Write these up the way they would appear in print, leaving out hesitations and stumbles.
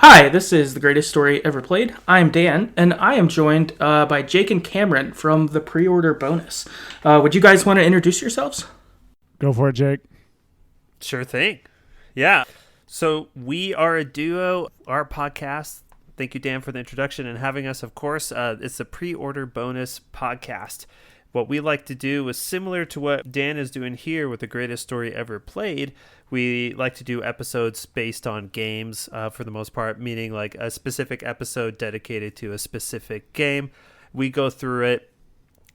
Hi, this is The Greatest Story Ever Played. I'm Dan, and I am joined by Jake and Cameron from the pre-order bonus. Would you guys want to introduce yourselves? Go for it, Jake. Sure thing. Yeah. So we are a duo. Our podcast, thank you, Dan, for the introduction and having us, of course. It's a pre-order bonus podcast. What we like to do is similar to what Dan is doing here with The Greatest Story Ever Played. We like to do episodes based on games for the most part, meaning like a specific episode dedicated to a specific game. We go through it.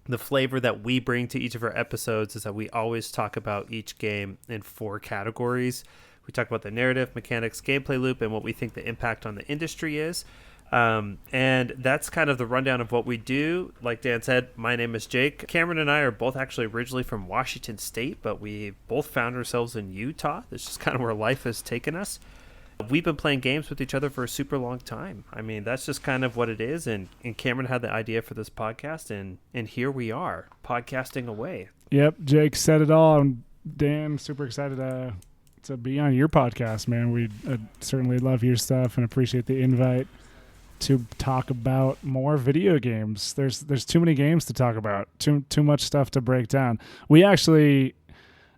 The flavor that we bring to each of our episodes is that we always talk about each game in 4 categories. We talk about the narrative, mechanics, gameplay loop, and what we think the impact on the industry is. And that's kind of the rundown of what we do. Like Dan said, my name is Jake. Cameron and I are both actually originally from Washington State, but we both found ourselves in Utah. That's just kind of where life has taken us. We've been playing games with each other for a super long time. I mean, that's just kind of what it is. And Cameron had the idea for this podcast, and here we are, podcasting away. Yep, Jake said it all. I'm Dan, super excited to be on your podcast, man. We certainly love your stuff and appreciate the invite to talk about more video games. There's too many games to talk about. Too much stuff to break down. We actually,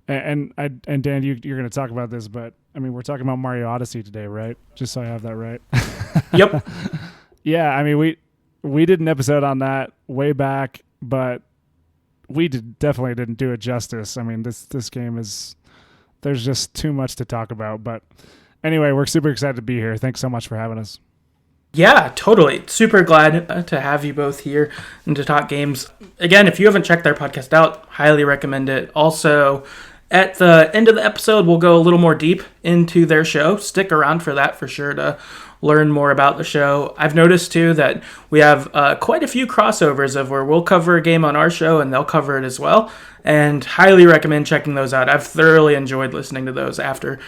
and Dan, you're going to talk about this, but I mean, we're talking about Mario Odyssey today, right? Just so I have that right. Yep. Yeah, I mean, we did an episode on that way back, but we definitely didn't do it justice. I mean, this game is, there's just too much to talk about. But anyway, we're super excited to be here. Thanks so much for having us. Yeah, totally. Super glad to have you both here and to talk games. Again, if you haven't checked their podcast out, highly recommend it. Also, at the end of the episode, we'll go a little more deep into their show. Stick around for that for sure to learn more about the show. I've noticed, too, that we have quite a few crossovers of where we'll cover a game on our show and they'll cover it as well. And highly recommend checking those out. I've thoroughly enjoyed listening to those after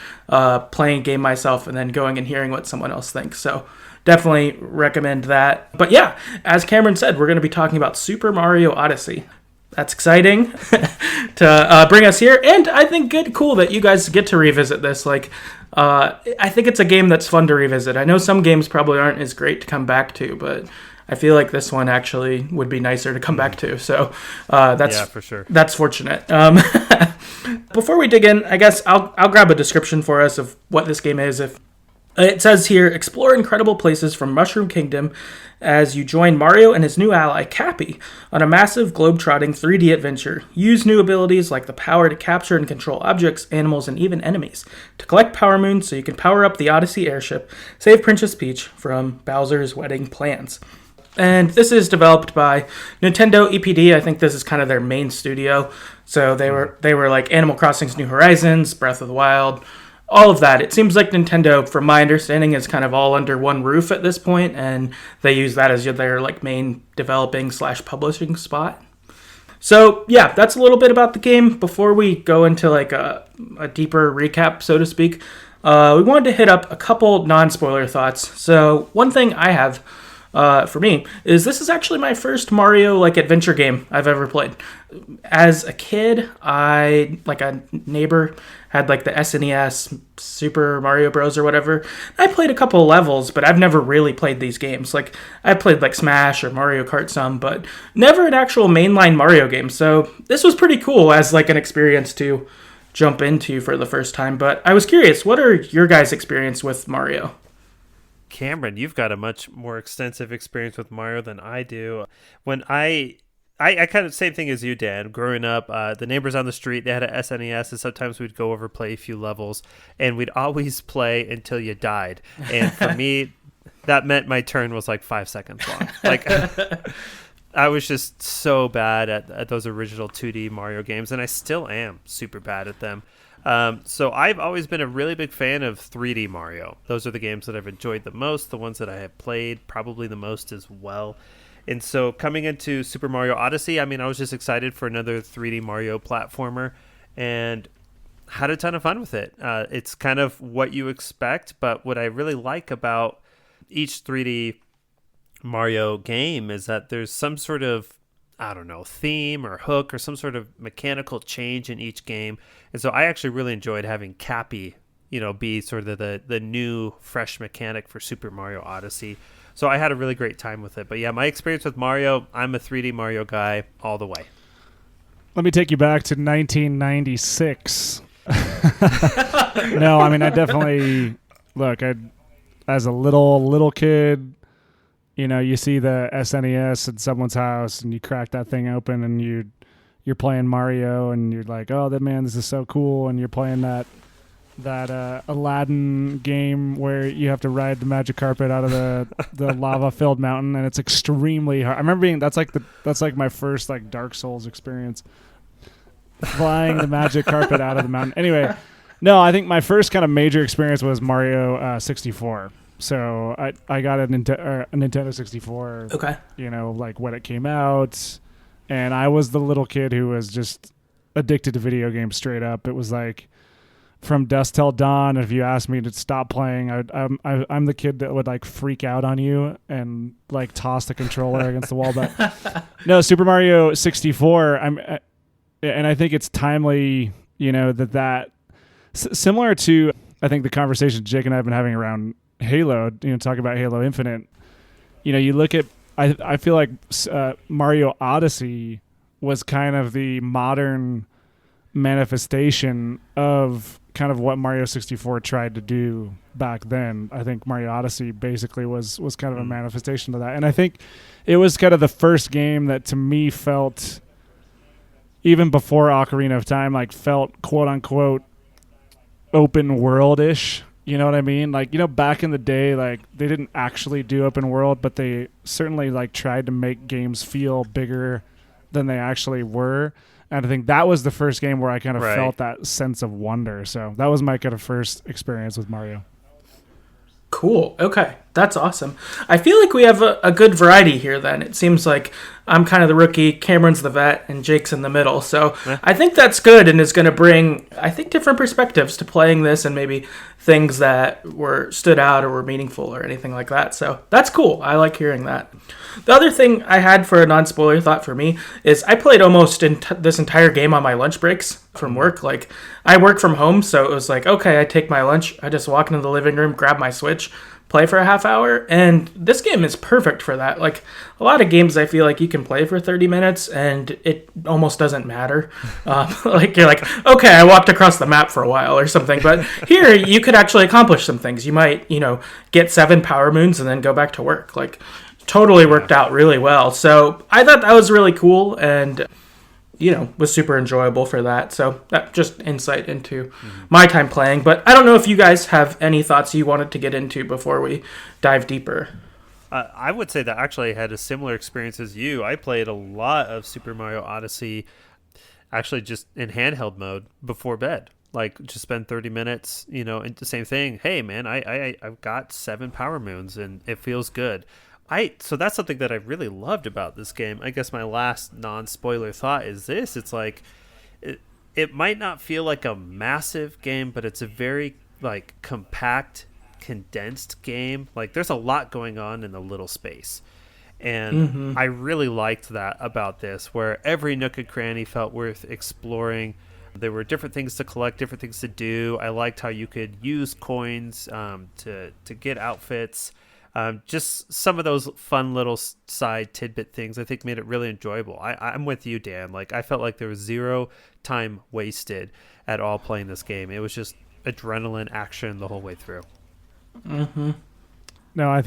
playing a game myself and then going and hearing what someone else thinks. So definitely recommend that. But yeah, as Cameron said, we're going to be talking about Super Mario Odyssey. That's exciting to bring us here. And I think cool that you guys get to revisit this. I think it's a game that's fun to revisit. I know some games probably aren't as great to come back to, but I feel like this one actually would be nicer to come back to. So yeah, for sure. That's fortunate. Before we dig in, I guess I'll grab a description for us of what this game is. It says here, explore incredible places from Mushroom Kingdom as you join Mario and his new ally, Cappy, on a massive globe-trotting 3D adventure. Use new abilities like the power to capture and control objects, animals, and even enemies to collect Power Moons so you can power up the Odyssey airship, save Princess Peach from Bowser's wedding plans. And this is developed by Nintendo EPD. I think this is kind of their main studio. So they were like Animal Crossing's New Horizons, Breath of the Wild, all of that. It seems like Nintendo, from my understanding, is kind of all under one roof at this point, and they use that as their like main developing / publishing spot. So yeah, that's a little bit about the game. Before we go into like a deeper recap, so to speak, we wanted to hit up a couple non-spoiler thoughts. So one thing I have for me is this is actually my first Mario like adventure game I've ever played. As a kid, a neighbor had like the SNES Super Mario Bros. Or whatever. I played a couple of levels, but I've never really played these games. Like I played like Smash or Mario Kart some, but never an actual mainline Mario game. So this was pretty cool as like an experience to jump into for the first time. But I was curious, what are your guys' experience with Mario? Cameron, you've got a much more extensive experience with Mario than I do. When I kind of same thing as you, Dan. Growing up, the neighbors on the street, they had a SNES, and sometimes we'd go over, play a few levels, and we'd always play until you died. And for me, that meant my turn was like 5 seconds long. Like I was just so bad at those original 2D Mario games, and I still am super bad at them. So I've always been a really big fan of 3D Mario. Those are the games that I've enjoyed the most, the ones that I have played probably the most as well. And so coming into Super Mario Odyssey, I mean, I was just excited for another 3D Mario platformer and had a ton of fun with it. It's kind of what you expect, but what I really like about each 3D Mario game is that there's some sort of, I don't know, theme or hook or some sort of mechanical change in each game. And so I actually really enjoyed having Cappy be sort of the new fresh mechanic for Super Mario Odyssey. So I had a really great time with it. But yeah, my experience with Mario, I'm a 3D Mario guy all the way. Let me take you back to 1996. No, I mean, I definitely look. As a little kid, you see the SNES in someone's house, and you crack that thing open, and you're playing Mario, and you're like, oh, this is so cool, and you're playing that Aladdin game where you have to ride the magic carpet out of the lava filled mountain, and it's extremely hard. I remember that's like my first like Dark Souls experience, flying the magic carpet out of the mountain. Anyway, no, I think my first kind of major experience was Mario 64. So I got a Nintendo 64. Okay. Like when it came out, and I was the little kid who was just addicted to video games straight up. It was like from dusk till dawn. If you asked me to stop playing, I'm the kid that would like freak out on you and like toss the controller against the wall. But no, Super Mario 64. And I think it's timely, similar to I think the conversation Jake and I have been having around Halo. Talk about Halo Infinite. You look at. I feel like Mario Odyssey was kind of the modern manifestation of kind of what Mario 64 tried to do back then. I think Mario Odyssey basically was kind of a manifestation of that. And I think it was kind of the first game that to me felt, even before Ocarina of Time, like felt quote unquote open world-ish. You know what I mean? Like, back in the day, like they didn't actually do open world, but they certainly like tried to make games feel bigger than they actually were. And I think that was the first game where I kind of felt that sense of wonder. So that was my kind of first experience with Mario. Cool. Okay. That's awesome. I feel like we have a good variety here then. It seems like I'm kind of the rookie, Cameron's the vet, and Jake's in the middle. So I think that's good and is going to bring, I think, different perspectives to playing this and maybe things that stood out or were meaningful or anything like that. So that's cool. I like hearing that. The other thing I had for a non-spoiler thought for me is I played almost this entire game on my lunch breaks from work. Like, I work from home, so it was like, okay, I take my lunch, I just walk into the living room, grab my Switch, play for a half hour, and this game is perfect for that. Like, a lot of games I feel like you can play for 30 minutes and it almost doesn't matter. Like, you're like, okay, I walked across the map for a while or something, but here you could actually accomplish some things. You might, get 7 power moons and then go back to work. Like, totally worked out really well. So I thought that was really cool and was super enjoyable for that. So that just insight into my time playing. But I don't know if you guys have any thoughts you wanted to get into before we dive deeper. I would say that actually I had a similar experience as you. I played a lot of Super Mario Odyssey actually just in handheld mode before bed. Like, just spend 30 minutes, and the same thing. Hey, man, I've got 7 power moons and it feels good. So that's something that I really loved about this game. I guess my last non-spoiler thought is this. It's like, it might not feel like a massive game, but it's a very, like, compact, condensed game. Like, there's a lot going on in a little space. And I really liked that about this, where every nook and cranny felt worth exploring. There were different things to collect, different things to do. I liked how you could use coins to get outfits. Just some of those fun little side tidbit things I think made it really enjoyable. I'm with you, Dan. Like, I felt like there was 0 time wasted at all playing this game. It was just adrenaline action the whole way through. No, I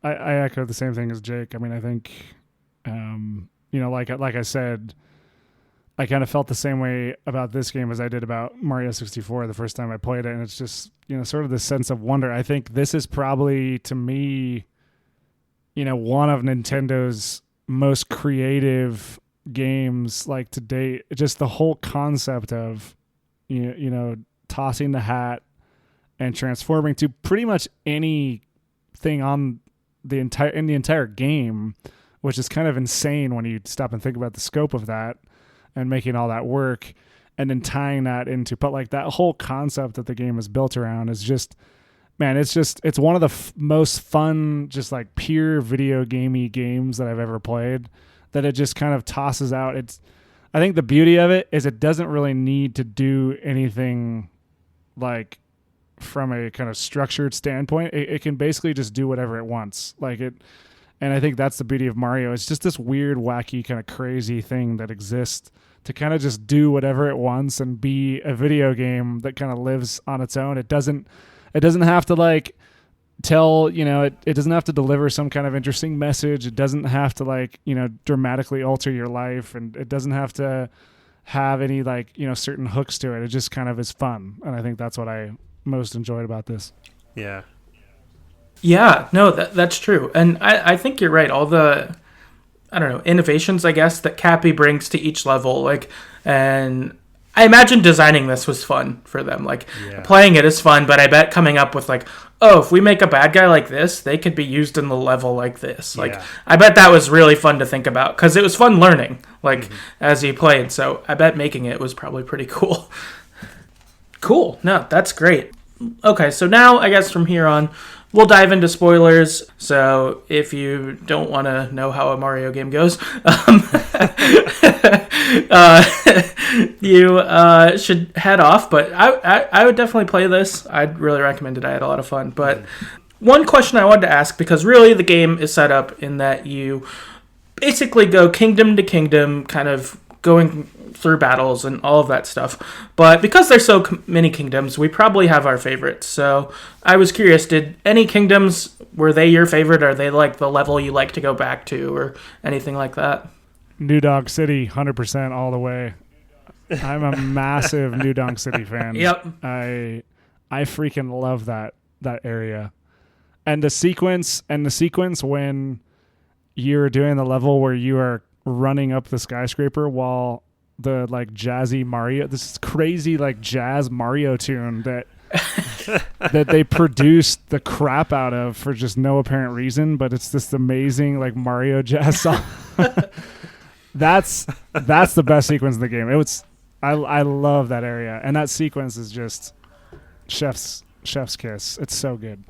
echo the same thing as Jake. I mean, I think, like I said, I kind of felt the same way about this game as I did about Mario 64 the first time I played it. And it's just, sort of this sense of wonder. I think this is probably, to me, one of Nintendo's most creative games, like, to date. Just the whole concept of, tossing the hat and transforming to pretty much anything on the entire game, which is kind of insane when you stop and think about the scope of that. And making all that work and then tying that into, but like that whole concept that the game is built around is just, man, it's one of the most fun, just like pure video gamey games that I've ever played, that it just kind of tosses out. I think the beauty of it is it doesn't really need to do anything like from a kind of structured standpoint, it can basically just do whatever it wants. And I think that's the beauty of Mario. It's just this weird, wacky, kind of crazy thing that exists to kind of just do whatever it wants and be a video game that kind of lives on its own. It doesn't have to like tell, it doesn't have to deliver some kind of interesting message. It doesn't have to like, dramatically alter your life, and it doesn't have to have any like, certain hooks to it. It just kind of is fun. And I think that's what I most enjoyed about this. Yeah. Yeah, no, that's true. And I think you're right. All the, I don't know, innovations, I guess, that Cappy brings to each level, like, and I imagine designing this was fun for them. Like, playing it is fun, but I bet coming up with like, oh, if we make a bad guy like this, they could be used in the level like this. Like, I bet that was really fun to think about, because it was fun learning, like, as you played. So I bet making it was probably pretty cool. Cool. No, that's great. Okay, so now I guess from here on, we'll dive into spoilers. So if you don't want to know how a Mario game goes, you should head off. But I would definitely play this. I'd really recommend it. I had a lot of fun. But one question I wanted to ask, because really the game is set up in that you basically go kingdom to kingdom, kind of going through battles and all of that stuff. But because there's so many kingdoms, we probably have our favorites. So I was curious, did any kingdoms, were they your favorite? Are they like the level you like to go back to or anything like that? New Donk City, 100% all the way. I'm a massive New Donk City fan. Yep. I freaking love that area. And the sequence when you're doing the level where you are running up the skyscraper while the like jazzy Mario, this crazy like jazz Mario tune that that they produced the crap out of for just no apparent reason, but it's this amazing like Mario jazz song. That's the best sequence in the game. I love that area, and that sequence is just chef's kiss. It's so good.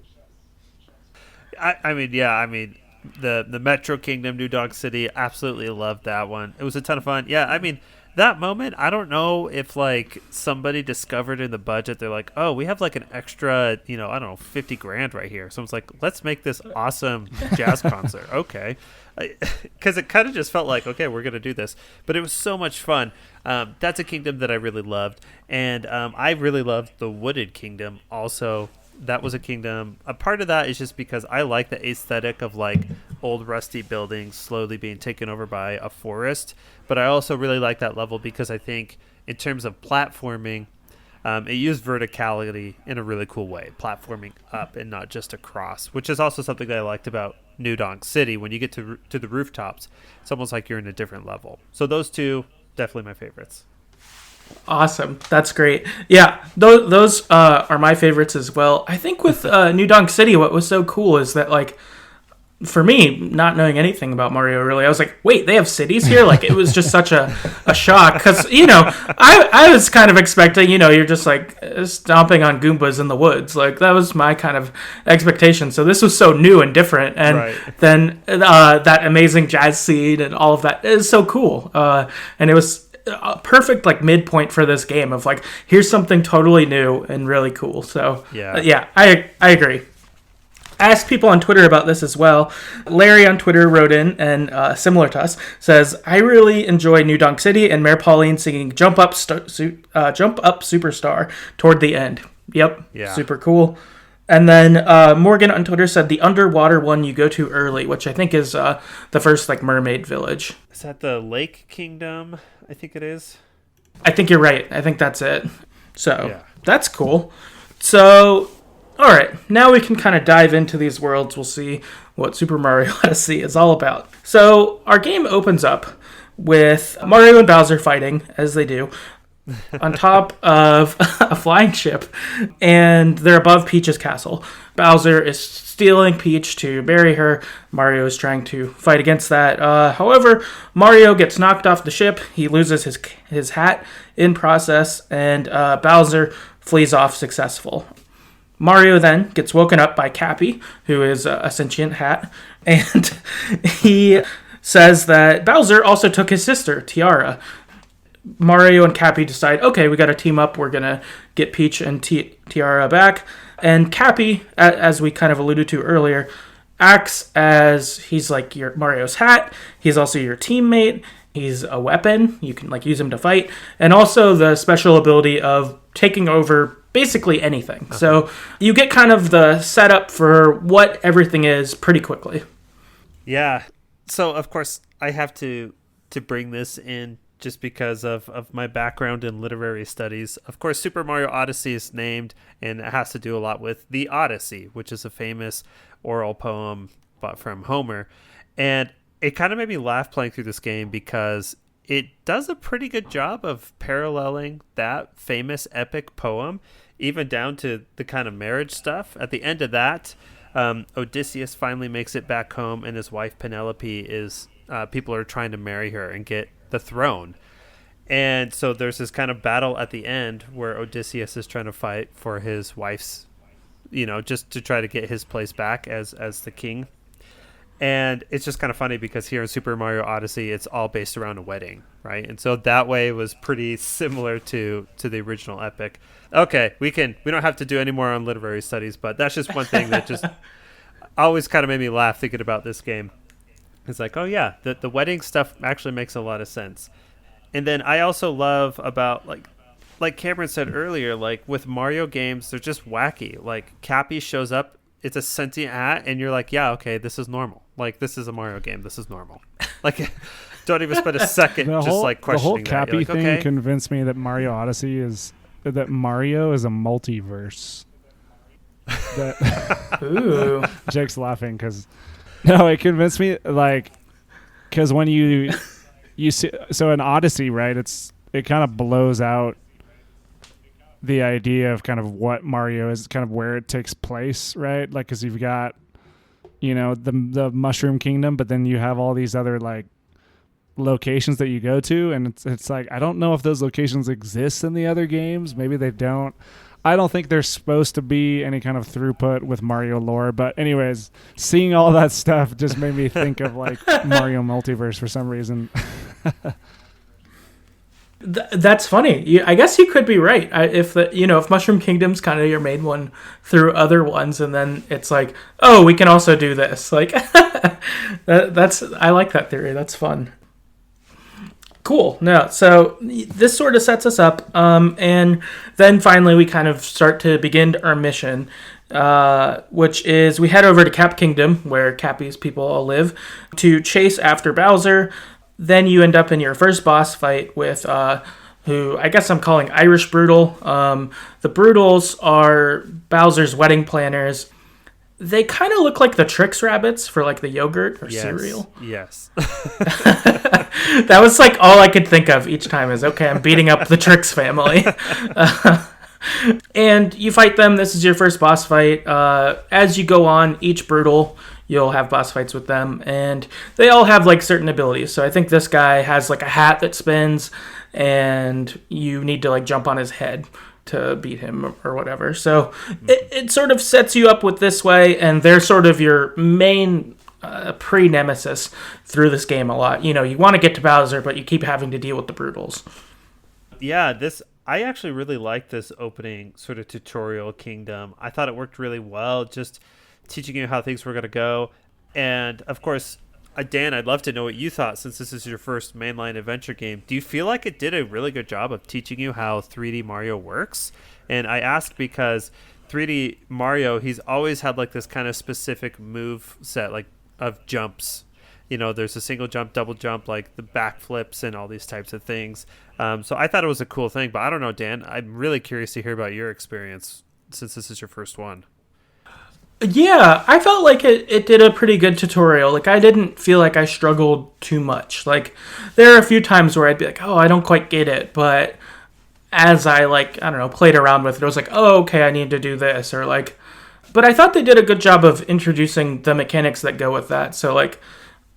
I mean, the Metro Kingdom, New Donk City, absolutely loved that one. It was a ton of fun. Yeah, I mean, that moment, I don't know if like somebody discovered in the budget, they're like, oh, we have like an extra, I don't know, $50,000 right here. Someone's like, let's make this awesome jazz concert. Okay. Because it kind of just felt like, okay, we're going to do this. But it was so much fun. That's a kingdom that I really loved. And I really loved the Wooded Kingdom also. That was a kingdom. A part of that is just because I like the aesthetic of like old rusty buildings slowly being taken over by a forest. But I also really like that level because I think in terms of platforming, it used verticality in a really cool way, platforming up and not just across, which is also something that I liked about New Donk City. When you get to the rooftops, it's almost like you're in a different level. So those two, definitely my favorites. Awesome. That's great. Yeah, those are my favorites as well. I think with New Donk City, what was so cool is that, like, for me, not knowing anything about Mario, really, I was like, wait, they have cities here? Like, it was just such a shock. Because, I was kind of expecting, you're just, like, stomping on Goombas in the woods. Like, that was my kind of expectation. So this was so new and different. And then that amazing jazz scene and all of that is so cool. And it was a perfect like midpoint for this game of like, here's something totally new and really cool. So I agree. I asked people on Twitter about this as well. Larry on Twitter wrote in, and similar to us, says, I really enjoy New Donk City and Mayor Pauline singing Jump Up Superstar toward the end. Yep. Yeah. Super cool. And then Morgan on Twitter said the underwater one you go to early, which I think is the first like mermaid village. Is that the Lake Kingdom? I think it is. I think you're right. I think that's it. So that's cool. So, all right. Now we can kind of dive into these worlds. We'll see what Super Mario Odyssey is all about. So our game opens up with Mario and Bowser fighting, as they do, on top of a flying ship, and they're above Peach's castle. Bowser is stealing Peach to bury her. Mario is trying to fight against that. However, Mario gets knocked off the ship. He loses his hat in process, and Bowser flees off successful. Mario then gets woken up by Cappy, who is a sentient hat, and he says that Bowser also took his sister, Tiara. Mario and Cappy decide, okay, we got to team up. We're going to get Peach and Tiara back. And Cappy, as we kind of alluded to earlier, acts as he's like your Mario's hat. He's also your teammate. He's a weapon. You can like use him to fight. And also the special ability of taking over basically anything. So you get kind of the setup for what everything is pretty quickly. Yeah. So, of course, I have to bring this in just because of my background in literary studies. Of course, Super Mario Odyssey is named, and it has to do a lot with the Odyssey, which is a famous oral poem from Homer. And it kind of made me laugh playing through this game because it does a pretty good job of paralleling that famous epic poem, even down to the kind of marriage stuff. At the end of that, Odysseus finally makes it back home, and his wife Penelope is people are trying to marry her and get the throne. And so there's this kind of battle at the end where Odysseus is trying to fight for his wife's, just to try to get his place back as the king. And it's just kind of funny because here in Super Mario Odyssey, it's all based around a wedding, right? And so that way was pretty similar to the original epic. Okay, we don't have to do any more on literary studies, but that's just one thing that just always kind of made me laugh thinking about this game. It's like, oh yeah, the wedding stuff actually makes a lot of sense. And then I also love about like Cameron said earlier, like with Mario games, they're just wacky. Like Cappy shows up, it's a sentient hat, and you're like, yeah, okay, this is normal. Like, this is a Mario game. This is normal. Like, don't even spend a second questioning the whole Cappy like, thing okay. convinced me that Mario Mario is a multiverse. Ooh. Jake's laughing because no, it convinced me because when you see, so in Odyssey, right? It kind of blows out the idea of kind of what Mario is, kind of where it takes place, right? Like, because you've got, the Mushroom Kingdom, but then you have all these other like locations that you go to, and it's like, I don't know if those locations exist in the other games. Maybe they don't. I don't think there's supposed to be any kind of throughput with Mario lore, but anyways, seeing all that stuff just made me think of like Mario Multiverse for some reason. That's funny. I guess you could be right. If Mushroom Kingdom's kind of your main one through other ones, and then it's like, oh, we can also do this. Like, I like that theory. That's fun. Cool. No, so this sort of sets us up, and then finally we kind of start to begin our mission, which is we head over to Cap Kingdom, where Cappy's people all live, to chase after Bowser. Then you end up in your first boss fight with who I guess I'm calling Irish Brutal. The Brutals are Bowser's wedding planners. They kind of look like the Trix rabbits for like the yogurt or cereal. Yes. That was like all I could think of each time is, okay, I'm beating up the Trix family. And you fight them. This is your first boss fight. As you go on, each Brutal, you'll have boss fights with them, and they all have like certain abilities. So I think this guy has like a hat that spins, and you need to like jump on his head to beat him or whatever. So it sort of sets you up with this way, and they're sort of your main pre-nemesis through this game a lot. You want to get to Bowser, but you keep having to deal with the Brutals. Yeah, I actually really like this opening sort of tutorial kingdom. I thought it worked really well, just teaching you how things were going to go. And of course, Dan, I'd love to know what you thought since this is your first mainline adventure game. Do you feel like it did a really good job of teaching you how 3D Mario works? And I ask because 3D Mario, he's always had like this kind of specific move set, like of jumps. There's a single jump, double jump, like the backflips and all these types of things. So I thought it was a cool thing, but I don't know, Dan, I'm really curious to hear about your experience since this is your first one. Yeah, I felt like it did a pretty good tutorial. Like, I didn't feel like I struggled too much. Like, there are a few times where I'd be like, oh, I don't quite get it. But as I, played around with it, I was like, oh, okay, I need to do this. Or, but I thought they did a good job of introducing the mechanics that go with that. So,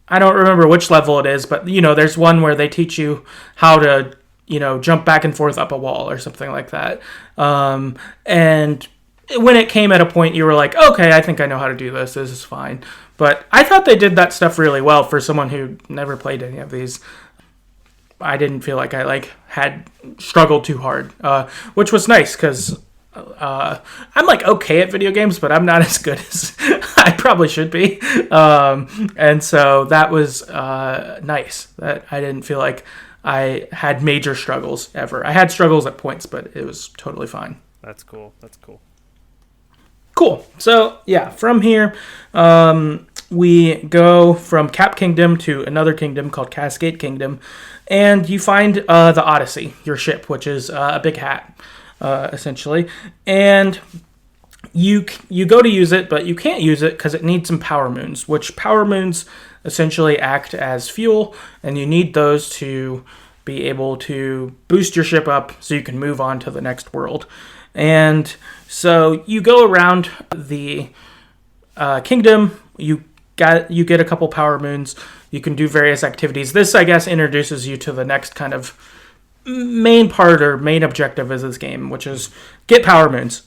I don't remember which level it is, but, there's one where they teach you how to, jump back and forth up a wall or something like that. And when it came at a point you were like, okay, I think I know how to do this. This is fine. But I thought they did that stuff really well for someone who never played any of these. I didn't feel like I had struggled too hard, which was nice because I'm okay at video games, but I'm not as good as I probably should be. And so that was nice that I didn't feel like I had major struggles ever. I had struggles at points, but it was totally fine. That's cool. Cool. So yeah, from here, we go from Cap Kingdom to another kingdom called Cascade Kingdom, and you find the Odyssey, your ship, which is a big hat, essentially. And you go to use it, but you can't use it because it needs some power moons, which power moons essentially act as fuel, and you need those to be able to boost your ship up so you can move on to the next world. And so you go around the kingdom, you get a couple power moons, you can do various activities. This, I guess, introduces you to the next kind of main part or main objective of this game, which is get power moons.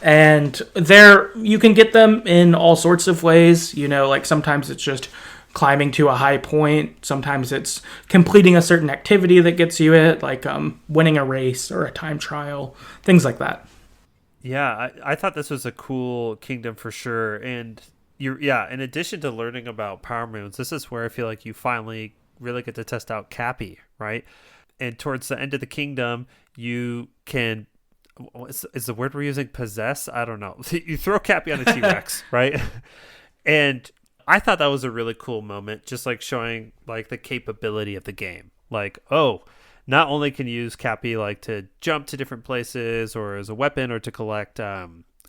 And there you can get them in all sorts of ways. Sometimes it's just climbing to a high point. Sometimes it's completing a certain activity that gets you it, like winning a race or a time trial, things like that. Yeah, I thought this was a cool kingdom for sure. And in addition to learning about power moons, this is where I feel like you finally really get to test out Cappy, right? And towards the end of the kingdom, you can, is the word we're using possess? I don't know. You throw Cappy on a T-Rex, right? And I thought that was a really cool moment, just like showing like the capability of the game. Like, oh, not only can you use Cappy like to jump to different places or as a weapon or to collect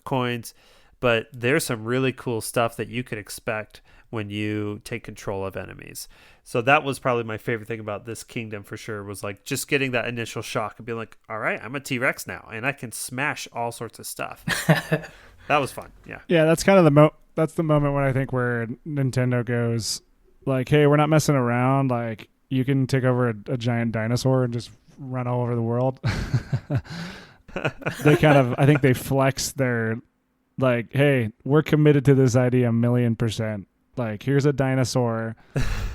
coins, but there's some really cool stuff that you could expect when you take control of enemies. So that was probably my favorite thing about this kingdom for sure, was like just getting that initial shock and being like, all right, I'm a T-Rex now and I can smash all sorts of stuff. That was fun. Yeah. Yeah, that's kind of that's the moment when I think where Nintendo goes like, hey, we're not messing around. Like, you can take over a giant dinosaur and just run all over the world. I think they flex their, like, hey, we're committed to this idea 1,000,000%. Like, here's a dinosaur,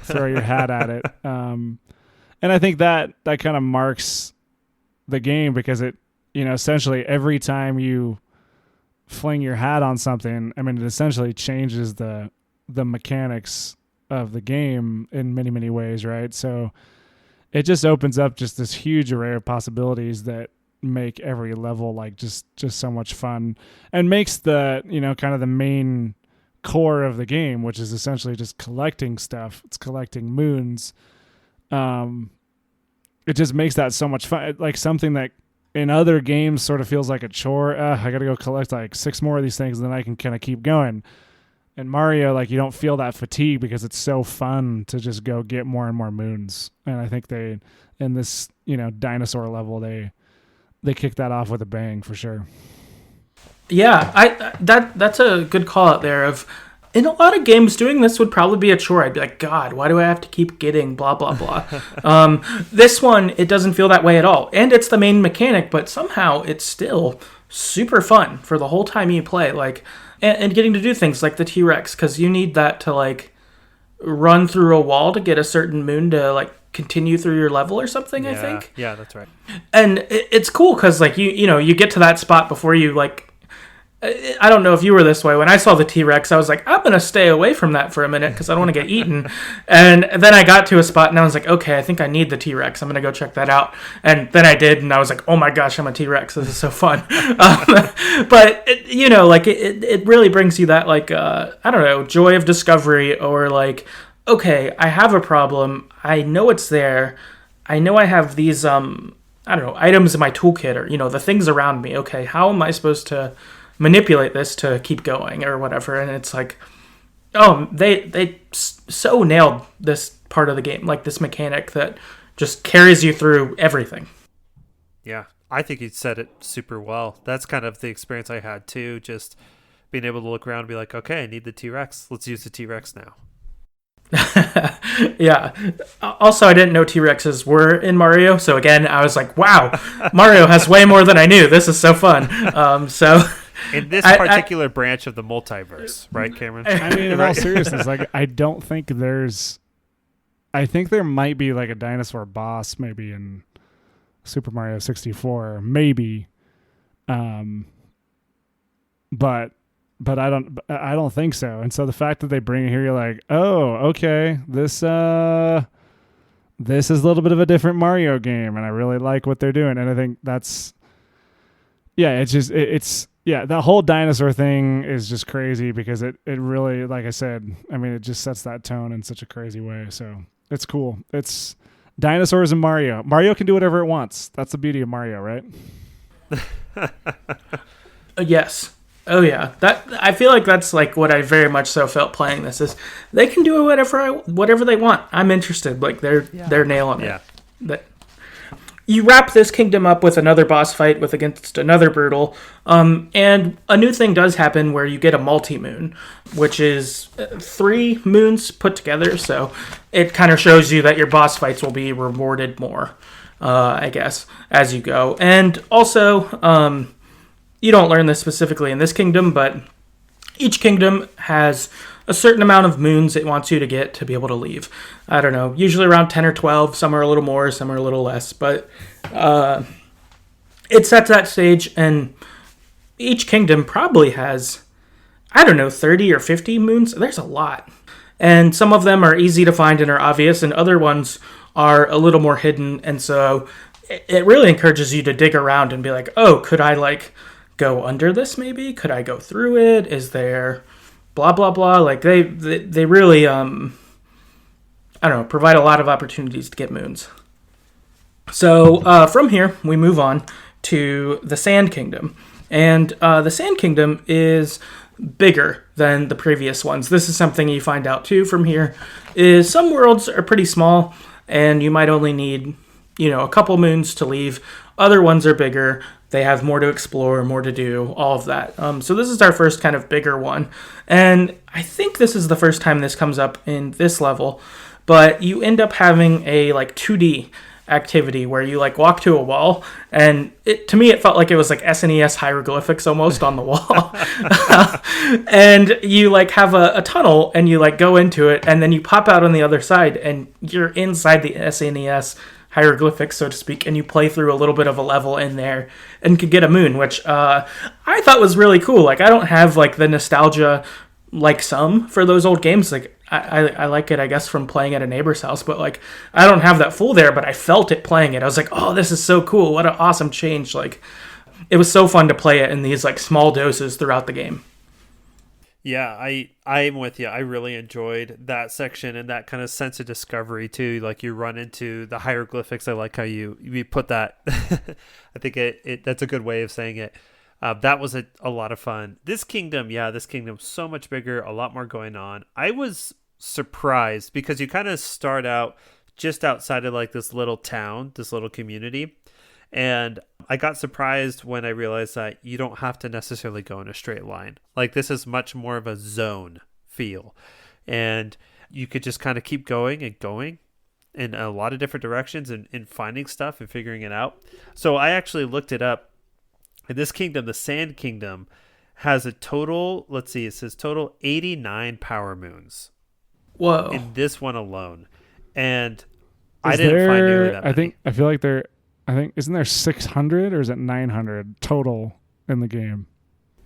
throw your hat at it. And I think that kind of marks the game because it, essentially every time you fling your hat on something, I mean, it essentially changes the mechanics of the game in many, many ways, right? So it just opens up just this huge array of possibilities that make every level like just so much fun, and makes the, kind of the main core of the game, which is essentially just collecting stuff. It's collecting moons. It just makes that so much fun. Like something that in other games sort of feels like a chore. I got to go collect like 6 more of these things and then I can kind of keep going. In Mario, like, you don't feel that fatigue because it's so fun to just go get more and more moons. And I think they, in this, dinosaur level, they kick that off with a bang for sure. Yeah, that's a good call out there. Of in a lot of games, doing this would probably be a chore. I'd be like, God, why do I have to keep getting blah blah blah? This one, it doesn't feel that way at all, and it's the main mechanic, but somehow it's still super fun for the whole time you play. Like, and getting to do things like the T-Rex, because you need that to like run through a wall to get a certain moon to like continue through your level or something. Yeah, I think. Yeah, that's right. And it's cool because like you get to that spot before you like. I don't know if you were this way. When I saw the T-Rex, I was like, I'm going to stay away from that for a minute because I don't want to get eaten. And then I got to a spot and I was like, okay, I think I need the T-Rex. I'm going to go check that out. And then I did, and I was like, oh my gosh, I'm a T-Rex. This is so fun. But, it really brings you that, like, I don't know, joy of discovery, or like, okay, I have a problem. I know it's there. I know I have these, I don't know, items in my toolkit, or, the things around me. Okay, how am I supposed to manipulate this to keep going or whatever? And it's like, oh, they so nailed this part of the game, like this mechanic that just carries you through everything. Yeah, I think you said it super well. That's kind of the experience I had too, just being able to look around and be like, okay, I need the T-Rex. Let's use the T-Rex now. Yeah. Also, I didn't know T-Rexes were in Mario, so again, I was like, wow, Mario has way more than I knew. This is so fun. So in this particular branch of the multiverse, right, Cameron? I mean, in all seriousness, like, I don't think there's I think there might be like a dinosaur boss maybe in Super Mario 64, maybe. But I don't think so. And so the fact that they bring it here, you're like, oh, okay, this is a little bit of a different Mario game, and I really like what they're doing. And I think that's, yeah, it's just the whole dinosaur thing is just crazy because it really, like I said, I mean, it just sets that tone in such a crazy way. So it's cool. It's dinosaurs and Mario. Mario can do whatever it wants. That's the beauty of Mario, right? Yes. Oh yeah. That I feel like that's like what I very much so felt playing this is they can do whatever they want. I'm interested. Like they're nailing it. Yeah. That you wrap this kingdom up with another boss fight against another brutal, and a new thing does happen where you get a multi-moon, which is 3 moons put together. So it kind of shows you that your boss fights will be rewarded more, I guess, as you go. And also, you don't learn this specifically in this kingdom, but each kingdom has a certain amount of moons it wants you to get to be able to leave. I don't know, usually around 10 or 12. Some are a little more, some are a little less. But it sets that stage, and each kingdom probably has, I don't know, 30 or 50 moons. There's a lot. And some of them are easy to find and are obvious, and other ones are a little more hidden. And so it really encourages you to dig around and be like, oh, could I like go under this maybe? Could I go through it? Is there blah, blah, blah? Like they really, I don't know, provide a lot of opportunities to get moons. So from here, we move on to the Sand Kingdom. And the Sand Kingdom is bigger than the previous ones. This is something you find out too from here, is some worlds are pretty small and you might only need, a couple moons to leave. Other ones are bigger. They have more to explore, more to do, all of that. So this is our first kind of bigger one. And I think this is the first time this comes up in this level. But you end up having a like 2D activity where you like walk to a wall, and to me it felt like it was like SNES hieroglyphics almost on the wall. And you like have a tunnel and you like go into it, and then you pop out on the other side and you're inside the SNES hieroglyphics, so to speak, and you play through a little bit of a level in there and could get a moon, which I thought was really cool. Like, I don't have like the nostalgia like some for those old games. Like I like it, I guess, from playing at a neighbor's house, but like I don't have that full there, but I felt it playing it. I was like, oh, this is so cool. What an awesome change. Like, it was so fun to play it in these like small doses throughout the game. Yeah, I'm with you. I really enjoyed that section and that kind of sense of discovery too. Like, you run into the hieroglyphics. I like how you put that. I think that's a good way of saying it. That was a lot of fun. This kingdom's so much bigger, a lot more going on. I was surprised because you kind of start out just outside of like this little town, this little community. And I got surprised when I realized that you don't have to necessarily go in a straight line. Like, this is much more of a zone feel. And you could just kind of keep going and going in a lot of different directions and finding stuff and figuring it out. So I actually looked it up. And this kingdom, the Sand Kingdom, has a total, it says total 89 power moons. Whoa. In this one alone. And I didn't find nearly that many. Isn't there 600 or is it 900 total in the game?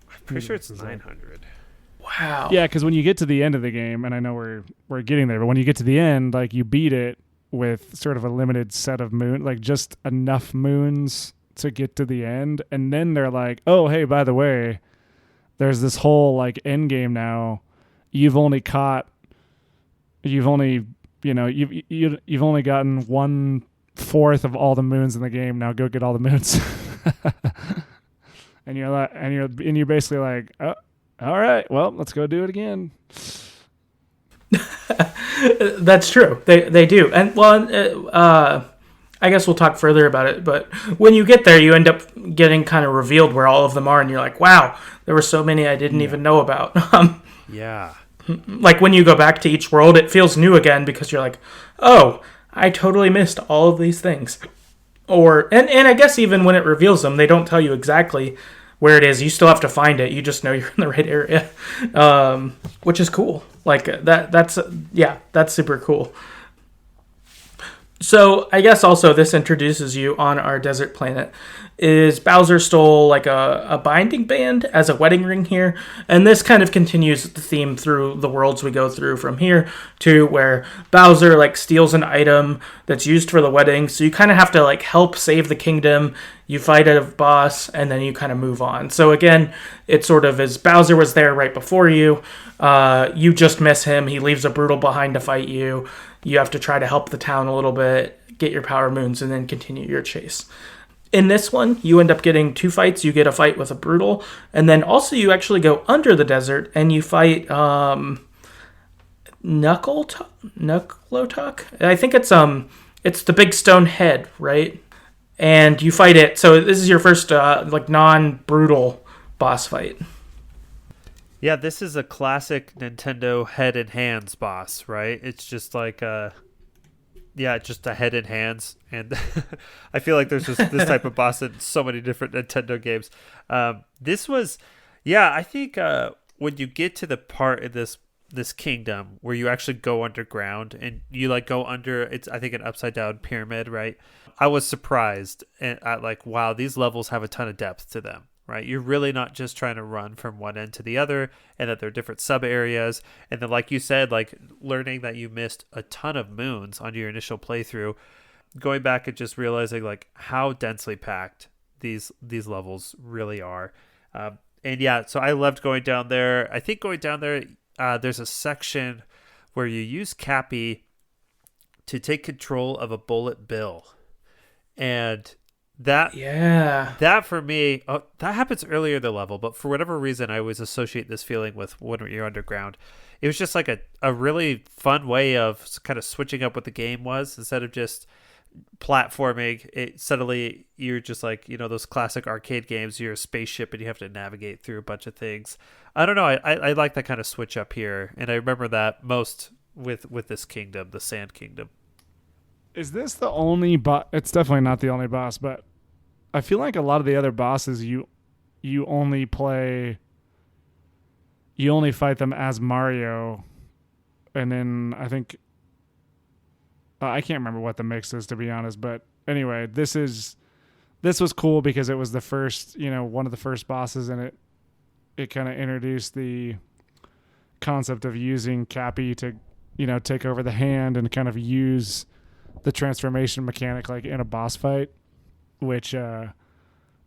I'm pretty sure it's 900. Wow. Yeah, because when you get to the end of the game, and I know we're getting there, but when you get to the end, like, you beat it with sort of a limited set of moon, like just enough moons to get to the end, and then they're like, oh, hey, by the way, there's this whole like end game now. You've only gotten 1/4 of all the moons in the game. Now go get all the moons. and you're basically like, oh, all right, well, let's go do it again. That's true. They do. And well, I guess we'll talk further about it, but when you get there, you end up getting kind of revealed where all of them are, and you're like, wow, there were so many I didn't even know about. Yeah. Like, when you go back to each world, it feels new again because you're like, oh, I totally missed all of these things. And I guess even when it reveals them, they don't tell you exactly where it is. You still have to find it. You just know you're in the right area, which is cool. Like, that's super cool. So I guess also this introduces you on our desert planet. Is Bowser stole like a binding band as a wedding ring here, and this kind of continues the theme through the worlds we go through from here to where Bowser like steals an item that's used for the wedding. So you kind of have to like help save the kingdom. You fight a boss, and then you kind of move on. So again, it sort of is Bowser was there right before you. You just miss him. He leaves a Brutal behind to fight you. You have to try to help the town a little bit, get your power moons, and then continue your chase. In this one, you end up getting 2 fights. You get a fight with a Brutal, and then also you actually go under the desert and you fight Knuckletuck. I think it's the big stone head, right? And you fight it. So this is your first like non-Brutal boss fight. Yeah, this is a classic Nintendo head and hands boss, right? It's just like just a head and hands, and I feel like there's just this type of boss in so many different Nintendo games. This was, I think when you get to the part in this kingdom where you actually go underground and you like go under, it's I think an upside down pyramid, right? I was surprised and like, wow, these levels have a ton of depth to them. Right, you're really not just trying to run from one end to the other, and that there are different sub areas. And then, like you said, like learning that you missed a ton of moons on your initial playthrough, going back and just realizing like how densely packed these levels really are. So I loved going down there. I think going down there, there's a section where you use Cappy to take control of a bullet bill, and that for me, that happens earlier in the level, but for whatever reason I always associate this feeling with when you're underground. It was just like a really fun way of kind of switching up what the game was. Instead of just platforming, it suddenly you're just like, those classic arcade games, you're a spaceship and you have to navigate through a bunch of things. I don't know, I like that kind of switch up here, and I remember that most with this kingdom, the Sand Kingdom. Is this the only boss? It's definitely not the only boss, but I feel like a lot of the other bosses you only fight them as Mario, and then I think I can't remember what the mix is, to be honest. But anyway, this was cool because it was the first, one of the first bosses, and it kind of introduced the concept of using Cappy to take over the hand and kind of use the transformation mechanic like in a boss fight, which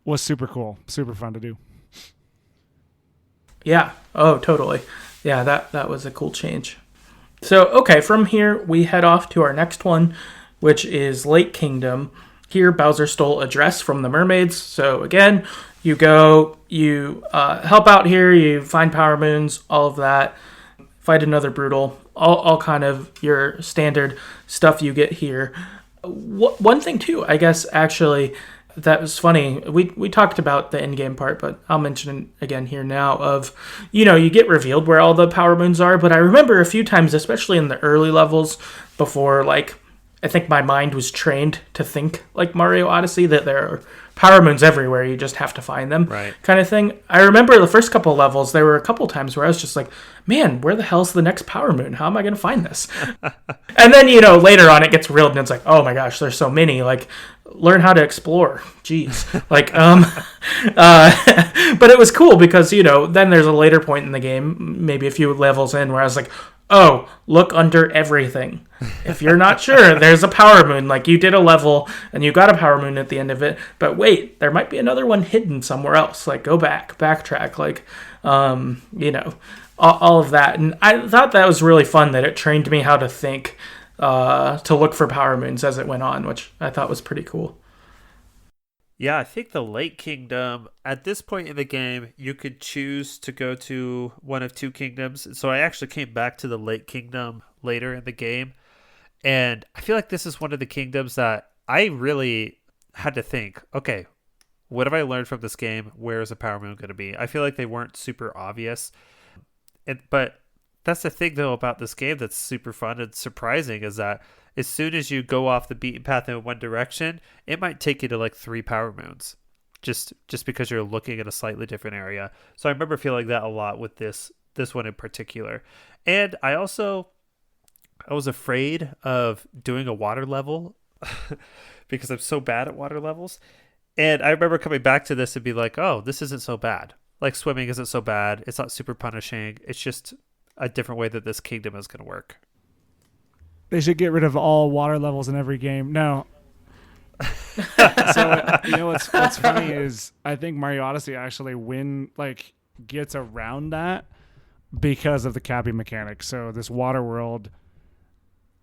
was super cool, super fun to do. Yeah. Oh, totally. Yeah, that was a cool change. So, okay, from here we head off to our next one, which is Lake Kingdom. Here, Bowser stole a dress from the mermaids. So again, you go, you help out here, you find power moons, all of that, fight another Brutal, all kind of your standard stuff you get here. One thing too, I guess, actually, that was funny. We talked about the in-game part, but I'll mention it again here now of, you get revealed where all the power moons are, but I remember a few times, especially in the early levels, before, like, I think my mind was trained to think like Mario Odyssey, that there are power moons everywhere, you just have to find them, right, kind of thing. I remember the first couple of levels, there were a couple times where I was just like, man, where the hell's the next power moon? How am I going to find this? And then, later on it gets reeled and it's like, oh my gosh, there's so many, like, learn how to explore. Jeez. Like, but it was cool because, then there's a later point in the game, maybe a few levels in, where I was like, oh, look under everything. If you're not sure, there's a power moon. Like, you did a level and you got a power moon at the end of it, but wait, there might be another one hidden somewhere else. Like, go backtrack, like, all of that. And I thought that was really fun, that it trained me how to think, to look for power moons as it went on, which I thought was pretty cool. Yeah, I think the Lake Kingdom, at this point in the game, you could choose to go to one of 2 kingdoms. So I actually came back to the Lake Kingdom later in the game. And I feel like this is one of the kingdoms that I really had to think, okay, what have I learned from this game? Where is a power moon going to be? I feel like they weren't super obvious. But that's the thing, though, about this game that's super fun and surprising, is that as soon as you go off the beaten path in one direction, it might take you to like 3 power moons, just because you're looking at a slightly different area. So I remember feeling that a lot with this one in particular. And I was afraid of doing a water level because I'm so bad at water levels. And I remember coming back to this and be like, oh, this isn't so bad. Like swimming isn't so bad. It's not super punishing. It's just a different way that this kingdom is going to work. They should get rid of all water levels in every game. No. So what's funny is I think Mario Odyssey actually gets around that because of the capping mechanic. So this water world,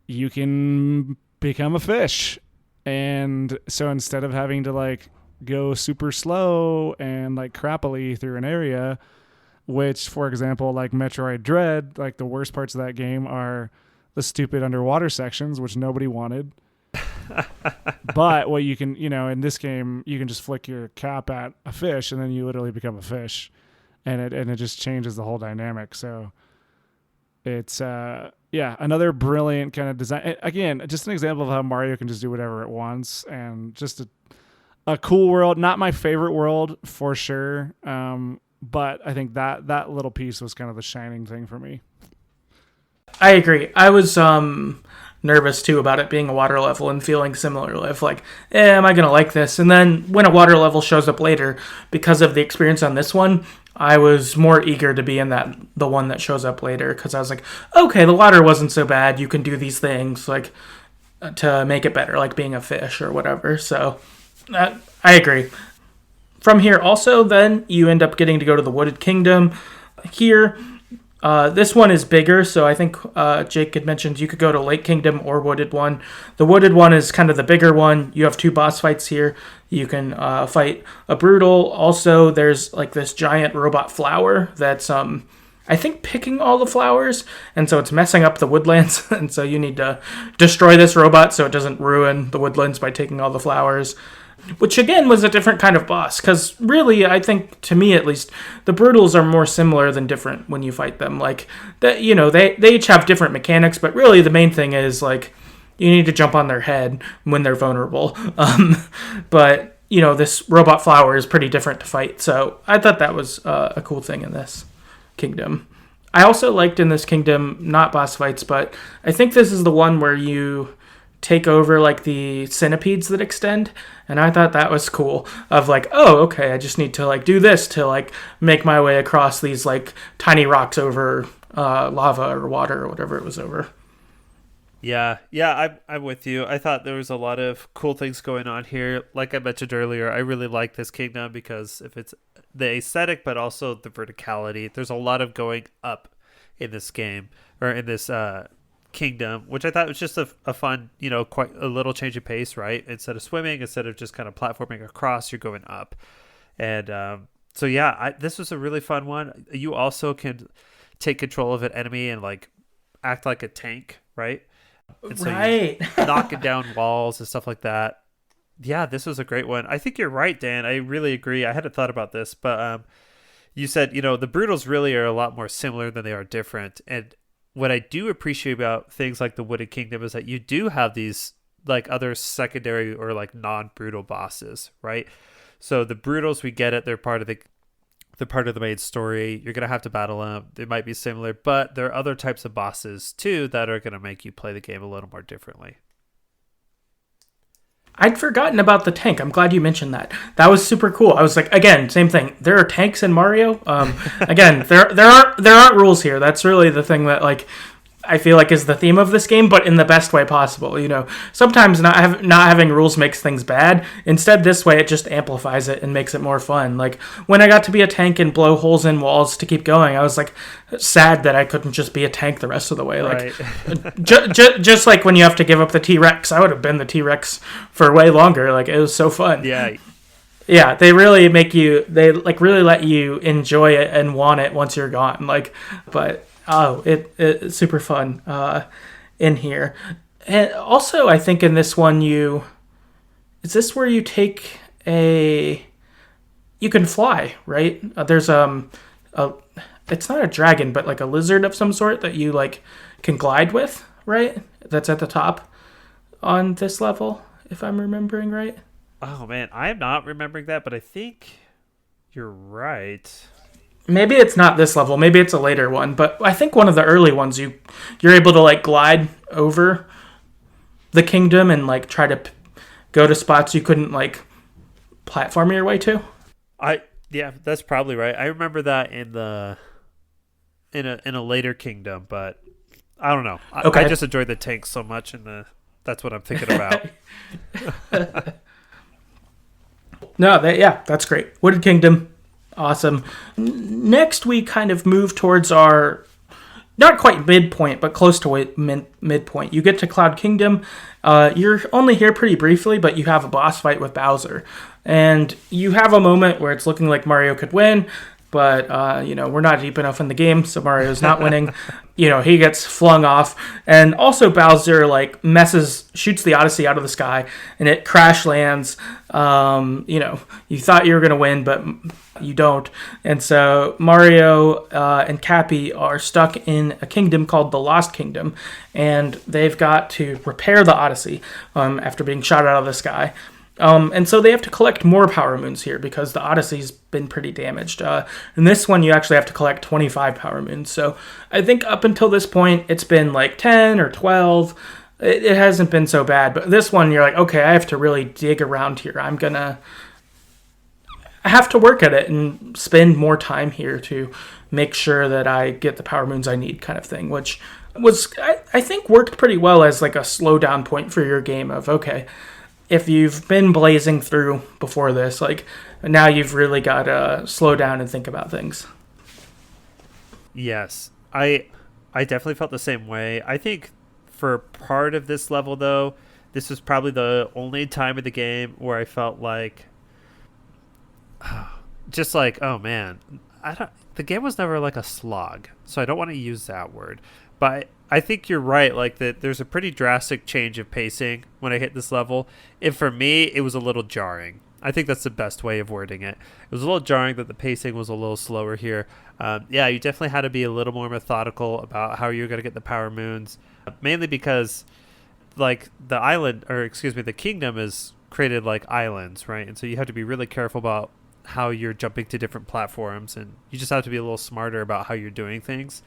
you can become a fish, and so instead of having to like go super slow and like crappily through an area, which for example like Metroid Dread, like the worst parts of that game are the stupid underwater sections, which nobody wanted. But what you can, in this game, you can just flick your cap at a fish and then you literally become a fish, and it just changes the whole dynamic. So it's another brilliant kind of design. Again, just an example of how Mario can just do whatever it wants, and just a cool world. Not my favorite world for sure, but I think that little piece was kind of the shining thing for me. I agree. I was nervous too about it being a water level and feeling similarly of like, am I going to like this? And then when a water level shows up later, because of the experience on this one, I was more eager to be in the one that shows up later, because I was like, okay, the water wasn't so bad. You can do these things like to make it better, like being a fish or whatever. So I agree. From here also, then you end up getting to go to the Wooded Kingdom. Here, this one is bigger, so I think Jake had mentioned you could go to Lake Kingdom or Wooded one. The Wooded one is kind of the bigger one. You have 2 boss fights here. You can fight a Brutal. Also, there's like this giant robot flower that's, I think, picking all the flowers, and so it's messing up the woodlands, and so you need to destroy this robot so it doesn't ruin the woodlands by taking all the flowers. Which, again, was a different kind of boss, because really, I think, to me at least, the Brutals are more similar than different when you fight them. Like, they each have different mechanics, but really the main thing is, like, you need to jump on their head when they're vulnerable. But, this robot flower is pretty different to fight, so I thought that was a cool thing in this kingdom. I also liked in this kingdom, not boss fights, but I think this is the one where you take over like the centipedes that extend, and I thought that was cool of like, oh, okay, I just need to like do this to like make my way across these like tiny rocks over lava or water or whatever it was over. Yeah, I'm with you. I thought there was a lot of cool things going on here. Like I mentioned earlier, I really like this kingdom because if it's the aesthetic but also the verticality, there's a lot of going up in this game, or in this kingdom, which I thought was just a fun, quite a little change of pace, right? Instead of swimming, instead of just kind of platforming across, you're going up. And so yeah, this was a really fun one. You also can take control of an enemy and like act like a tank, right? And so right. knocking down walls and stuff like that. Yeah, this was a great one. I think you're right, Dan. I really agree. I hadn't thought about this, but you said, the Brutals really are a lot more similar than they are different. And what I do appreciate about things like the Wooded Kingdom is that you do have these like other secondary or like non-brutal bosses, right? So the Brutals, we get it. They're part of the main story. You're going to have to battle them. They might be similar, but there are other types of bosses too that are going to make you play the game a little more differently. I'd forgotten about the tank. I'm glad you mentioned that. That was super cool. I was like, again, same thing. There are tanks in Mario. Again, there aren't rules here. That's really the thing that like I feel like is the theme of this game, but in the best way possible. Sometimes not having rules makes things bad. Instead, this way it just amplifies it and makes it more fun. Like when I got to be a tank and blow holes in walls to keep going, I was like sad that I couldn't just be a tank the rest of the way. Like right. just like when you have to give up the T-Rex, I would have been the T-Rex for way longer. Like it was so fun. Yeah, they really really let you enjoy it and want it once you're gone. It's super fun in here. And also, I think in this one, is this where you take you can fly, right? There's it's not a dragon, but like a lizard of some sort that you like can glide with, right? That's at the top on this level, if I'm remembering right. Oh man, I am not remembering that, but I think you're right. Maybe it's not this level. Maybe it's a later one. But I think one of the early ones, you're able to like glide over the kingdom and like try to go to spots you couldn't like platform your way to. Yeah, that's probably right. I remember that in a later kingdom, but I don't know. I just enjoyed the tanks so much, and that's what I'm thinking about. No, that's great. Wooded Kingdom, awesome. Next, we kind of move towards our not quite midpoint, but close to midpoint. You get to Cloud Kingdom. You're only here pretty briefly, but you have a boss fight with Bowser. And you have a moment where it's looking like Mario could win, but, we're not deep enough in the game, so Mario's not winning. He gets flung off. And also Bowser, shoots the Odyssey out of the sky, and it crash lands. You thought you were going to win, but you don't. And so Mario and Cappy are stuck in a kingdom called the Lost Kingdom, and they've got to repair the Odyssey after being shot out of the sky. And so they have to collect more Power Moons here because the Odyssey's been pretty damaged. In this one, you actually have to collect 25 Power Moons. So I think up until this point, it's been like 10 or 12. It hasn't been so bad. But this one, you're like, okay, I have to really dig around here. I have to work at it and spend more time here to make sure that I get the Power Moons I need kind of thing, which was, I think, worked pretty well as like a slowdown point for your game of, okay, if you've been blazing through before this, like now you've really got to slow down and think about things. Yes, I definitely felt the same way. I think for part of this level, though, this was probably the only time in the game where I felt like, just like, oh man, the game was never like a slog, so I don't want to use that word, but I think you're right, like that there's a pretty drastic change of pacing when I hit this level, and for me it was a little jarring. I think that's the best way of wording it. It was a little jarring that the pacing was a little slower here. You definitely had to be a little more methodical about how you're going to get the Power Moons, mainly because like the kingdom is created like islands, right? And so you have to be really careful about how you're jumping to different platforms, and you just have to be a little smarter about how you're doing things.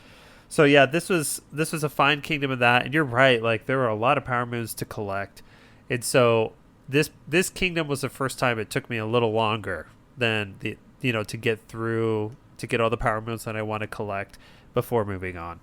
So yeah, this was a fine kingdom of that, and you're right. Like there were a lot of Power Moons to collect, and so this kingdom was the first time it took me a little longer than to get all the Power Moons that I want to collect before moving on.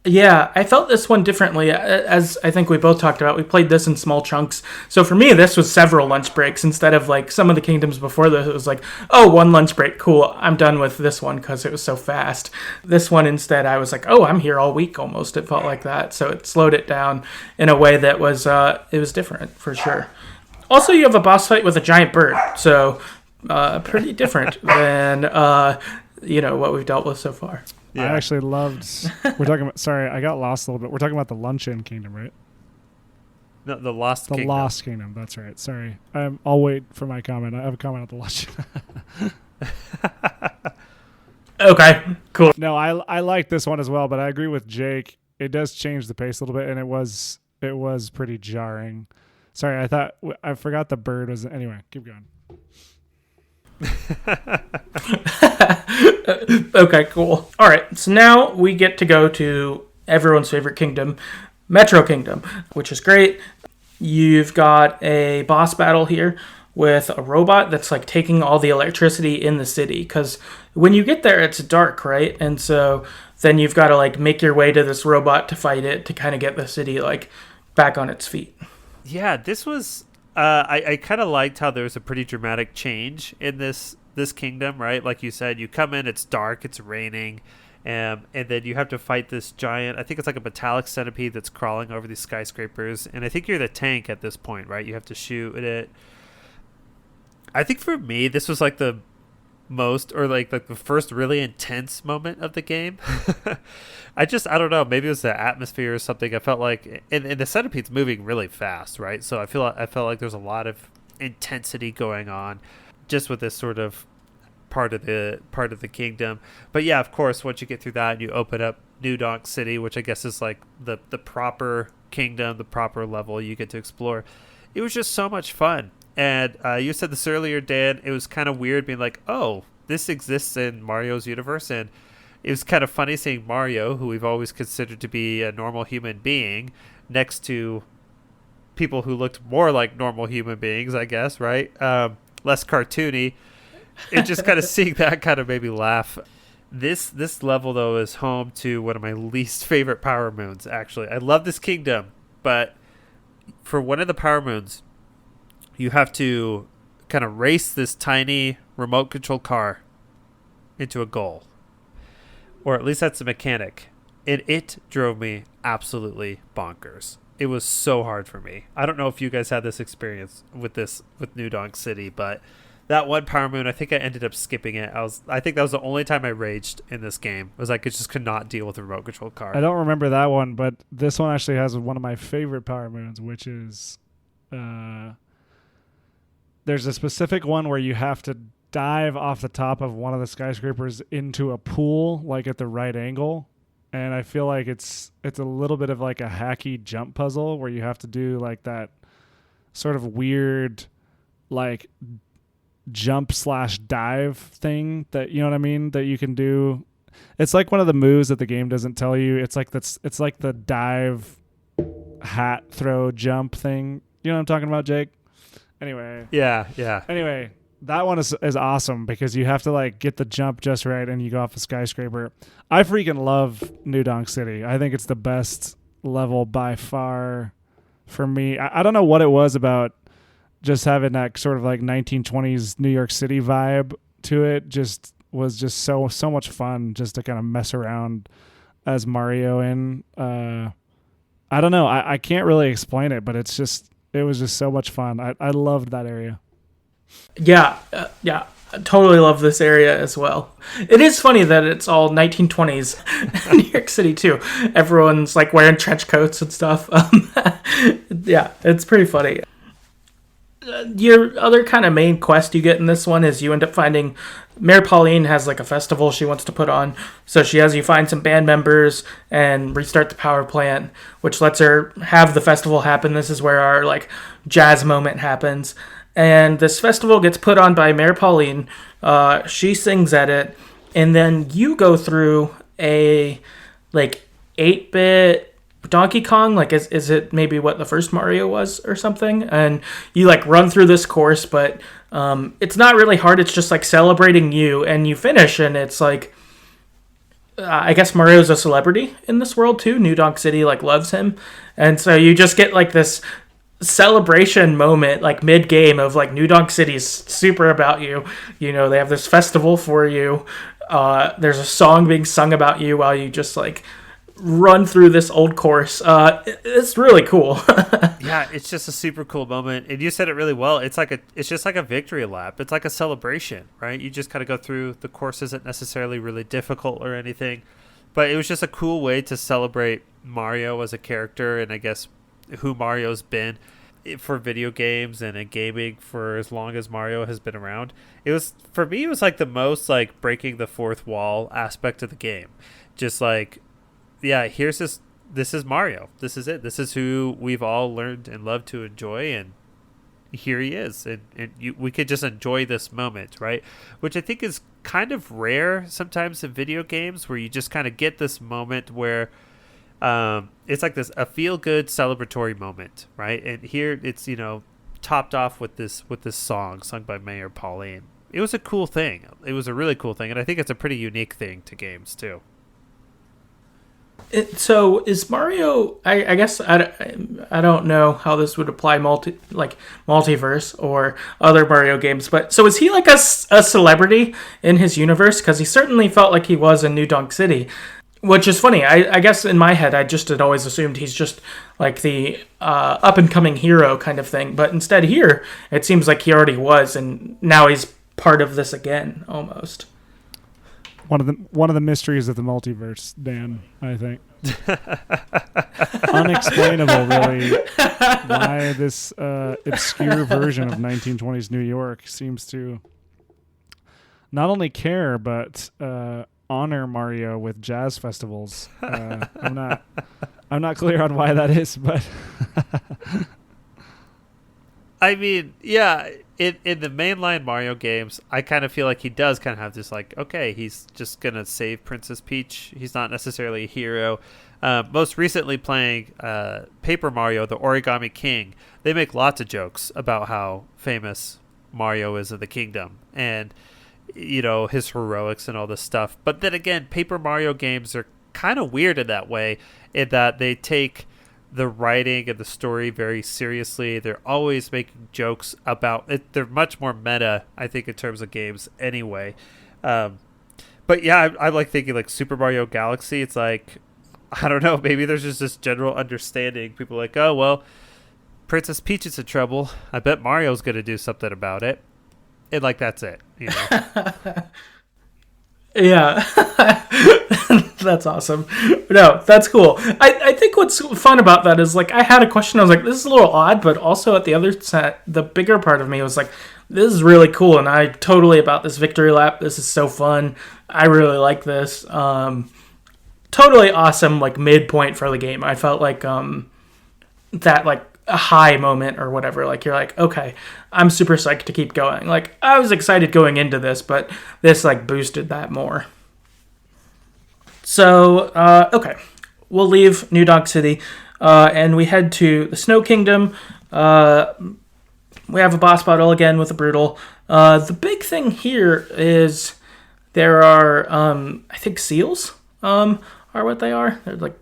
Yeah, I felt this one differently. As I think we both talked about, we played this in small chunks. So for me, this was several lunch breaks instead of like some of the kingdoms before this. It was like, oh, one lunch break, cool. I'm done with this one because it was so fast. This one instead, I was like, oh, I'm here all week almost. It felt like that. So it slowed it down in a way that was it was different for sure. Also, you have a boss fight with a giant bird, so pretty different than what we've dealt with so far. Yeah. I actually loved. We're talking about. Sorry, I got lost a little bit. We're talking about the Luncheon Kingdom, right? No, the Lost Kingdom. The Lost Kingdom. That's right. Sorry, I'll wait for my comment. I have a comment on the Luncheon. Okay, cool. No, I like this one as well, but I agree with Jake. It does change the pace a little bit, and it was pretty jarring. Sorry, I forgot the bird was. Anyway, keep going. Okay, cool. All right, so now we get to go to everyone's favorite kingdom, Metro Kingdom, which is great. You've got a boss battle here with a robot that's like taking all the electricity in the city, because when you get there, it's dark, right? And so then you've got to like make your way to this robot to fight it to kind of get the city like back on its feet. Yeah, this was... I kind of liked how there was a pretty dramatic change in this kingdom, right? Like you said, you come in, it's dark, it's raining, and then you have to fight this giant, I think it's like a metallic centipede that's crawling over these skyscrapers, and I think you're the tank at this point, right? You have to shoot at it. I think for me, this was like the most, or like the first really intense moment of the game. I don't know, maybe it was the atmosphere or something. I felt like, and the centipede's moving really fast, right? So I felt like there's a lot of intensity going on just with this sort of part of the kingdom. But yeah, of course, once you get through that and you open up New Donk City, which I guess is like the proper kingdom, the proper level you get to explore, it was just so much fun. And you said this earlier, Dan, it was kind of weird being like, oh, this exists in Mario's universe, and it was kind of funny seeing Mario, who we've always considered to be a normal human being, next to people who looked more like normal human beings, I guess, right? Less cartoony. It just kind of seeing that kind of made me laugh. This level, though, is home to one of my least favorite power moons, actually. I love this kingdom, but for one of the power moons, you have to kind of race this tiny remote control car into a goal. Or at least that's the mechanic. And it drove me absolutely bonkers. It was so hard for me. I don't know if you guys had this experience with New Donk City, but that one power moon, I think I ended up skipping it. I think that was the only time I raged in this game. Was I could not deal with the remote control car. I don't remember that one, but this one actually has one of my favorite power moons, which is there's a specific one where you have to dive off the top of one of the skyscrapers into a pool, like at the right angle. And I feel like it's a little bit of like a hacky jump puzzle where you have to do like that sort of weird like jump/dive thing that, you know what I mean, that you can do. It's like one of the moves that the game doesn't tell you. It's like the dive hat throw jump thing. You know what I'm talking about, Jake? Anyway. Yeah. Anyway, that one is awesome because you have to like get the jump just right and you go off a skyscraper. I freaking love New Donk City. I think it's the best level by far for me. I don't know what it was about just having that sort of like 1920s New York City vibe to it. Just was just so much fun just to kind of mess around as Mario in. I don't know. I can't really explain it, but it was just so much fun. I loved that area. Yeah, I totally love this area as well. It is funny that it's all 1920s New York City too. Everyone's like wearing trench coats and stuff. Yeah, it's pretty funny. Your other kind of main quest you get in this one is you end up finding Mayor Pauline has like a festival she wants to put on. So she has you find some band members and restart the power plant, which lets her have the festival happen. This is where our like jazz moment happens. And this festival gets put on by Mayor Pauline. She sings at it. And then you go through a like 8-bit Donkey Kong. Like, is it maybe what the first Mario was or something? And you like run through this course, but it's not really hard. It's just like celebrating you. And you finish and it's like, I guess Mario's a celebrity in this world too. New Donk City like loves him. And so you just get like this celebration moment like mid-game of like New Donk City's super about you. You know, they have this festival for you. There's a song being sung about you while you just like run through this old course. It's really cool. Yeah, it's just a super cool moment. And you said it really well. It's just like a victory lap. It's like a celebration, right? You just kind of go through the course. Isn't necessarily really difficult or anything, but it was just a cool way to celebrate Mario as a character, and I guess who Mario's been for video games and in gaming for as long as Mario has been around. It was, for me, it was like the most like breaking the fourth wall aspect of the game. Just like, yeah, this is Mario. This is it. This is who we've all learned and loved to enjoy, and here he is. And we could just enjoy this moment, right? Which I think is kind of rare sometimes in video games, where you just kind of get this moment where it's like a feel-good celebratory moment, right? And here it's, topped off with this song sung by Mayor Pauline. It was a cool thing. It was a really cool thing, and I think it's a pretty unique thing to games too. So is Mario? I guess I don't know how this would apply multiverse or other Mario games, but so is he like a celebrity in his universe? Because he certainly felt like he was in New Donk City. Which is funny. I guess in my head, I just had always assumed he's just like the up-and-coming hero kind of thing. But instead here, it seems like he already was, and now he's part of this again, almost. One of the mysteries of the multiverse, Dan, I think. Unexplainable, really, why this obscure version of 1920s New York seems to not only care, but honor Mario with jazz festivals. I'm not clear on why that is, but I mean, yeah, in the mainline Mario games, I kind of feel like he does kind of have this like, okay, he's just gonna save Princess Peach. He's not necessarily a hero. Most recently playing Paper Mario, the Origami King, they make lots of jokes about how famous Mario is in the kingdom and his heroics and all this stuff. But then again, Paper Mario games are kind of weird in that way, in that they take the writing and the story very seriously. They're always making jokes about it. They're much more meta, I think, in terms of games anyway. But yeah, I like thinking like Super Mario Galaxy. It's like, I don't know, maybe there's just this general understanding. People are like, oh, well, Princess Peach is in trouble. I bet Mario's going to do something about it. And like, that's it, Yeah. That's awesome. No, that's cool. I think what's fun about that is, like, I had a question. I was like, this is a little odd, but also at the other side, the bigger part of me was like, this is really cool, and I totally about this victory lap. This is so fun. I really like this. Totally awesome, like, midpoint for the game. I felt like that, like, a high moment or whatever. Like, you're like, okay, I'm super psyched to keep going. Like, I was excited going into this, but this, like, boosted that more. So, okay, we'll leave New Donk City, and we head to the Snow Kingdom. We have a boss battle again with a Brutal. The big thing here is there are, I think, seals are what they are. They're like,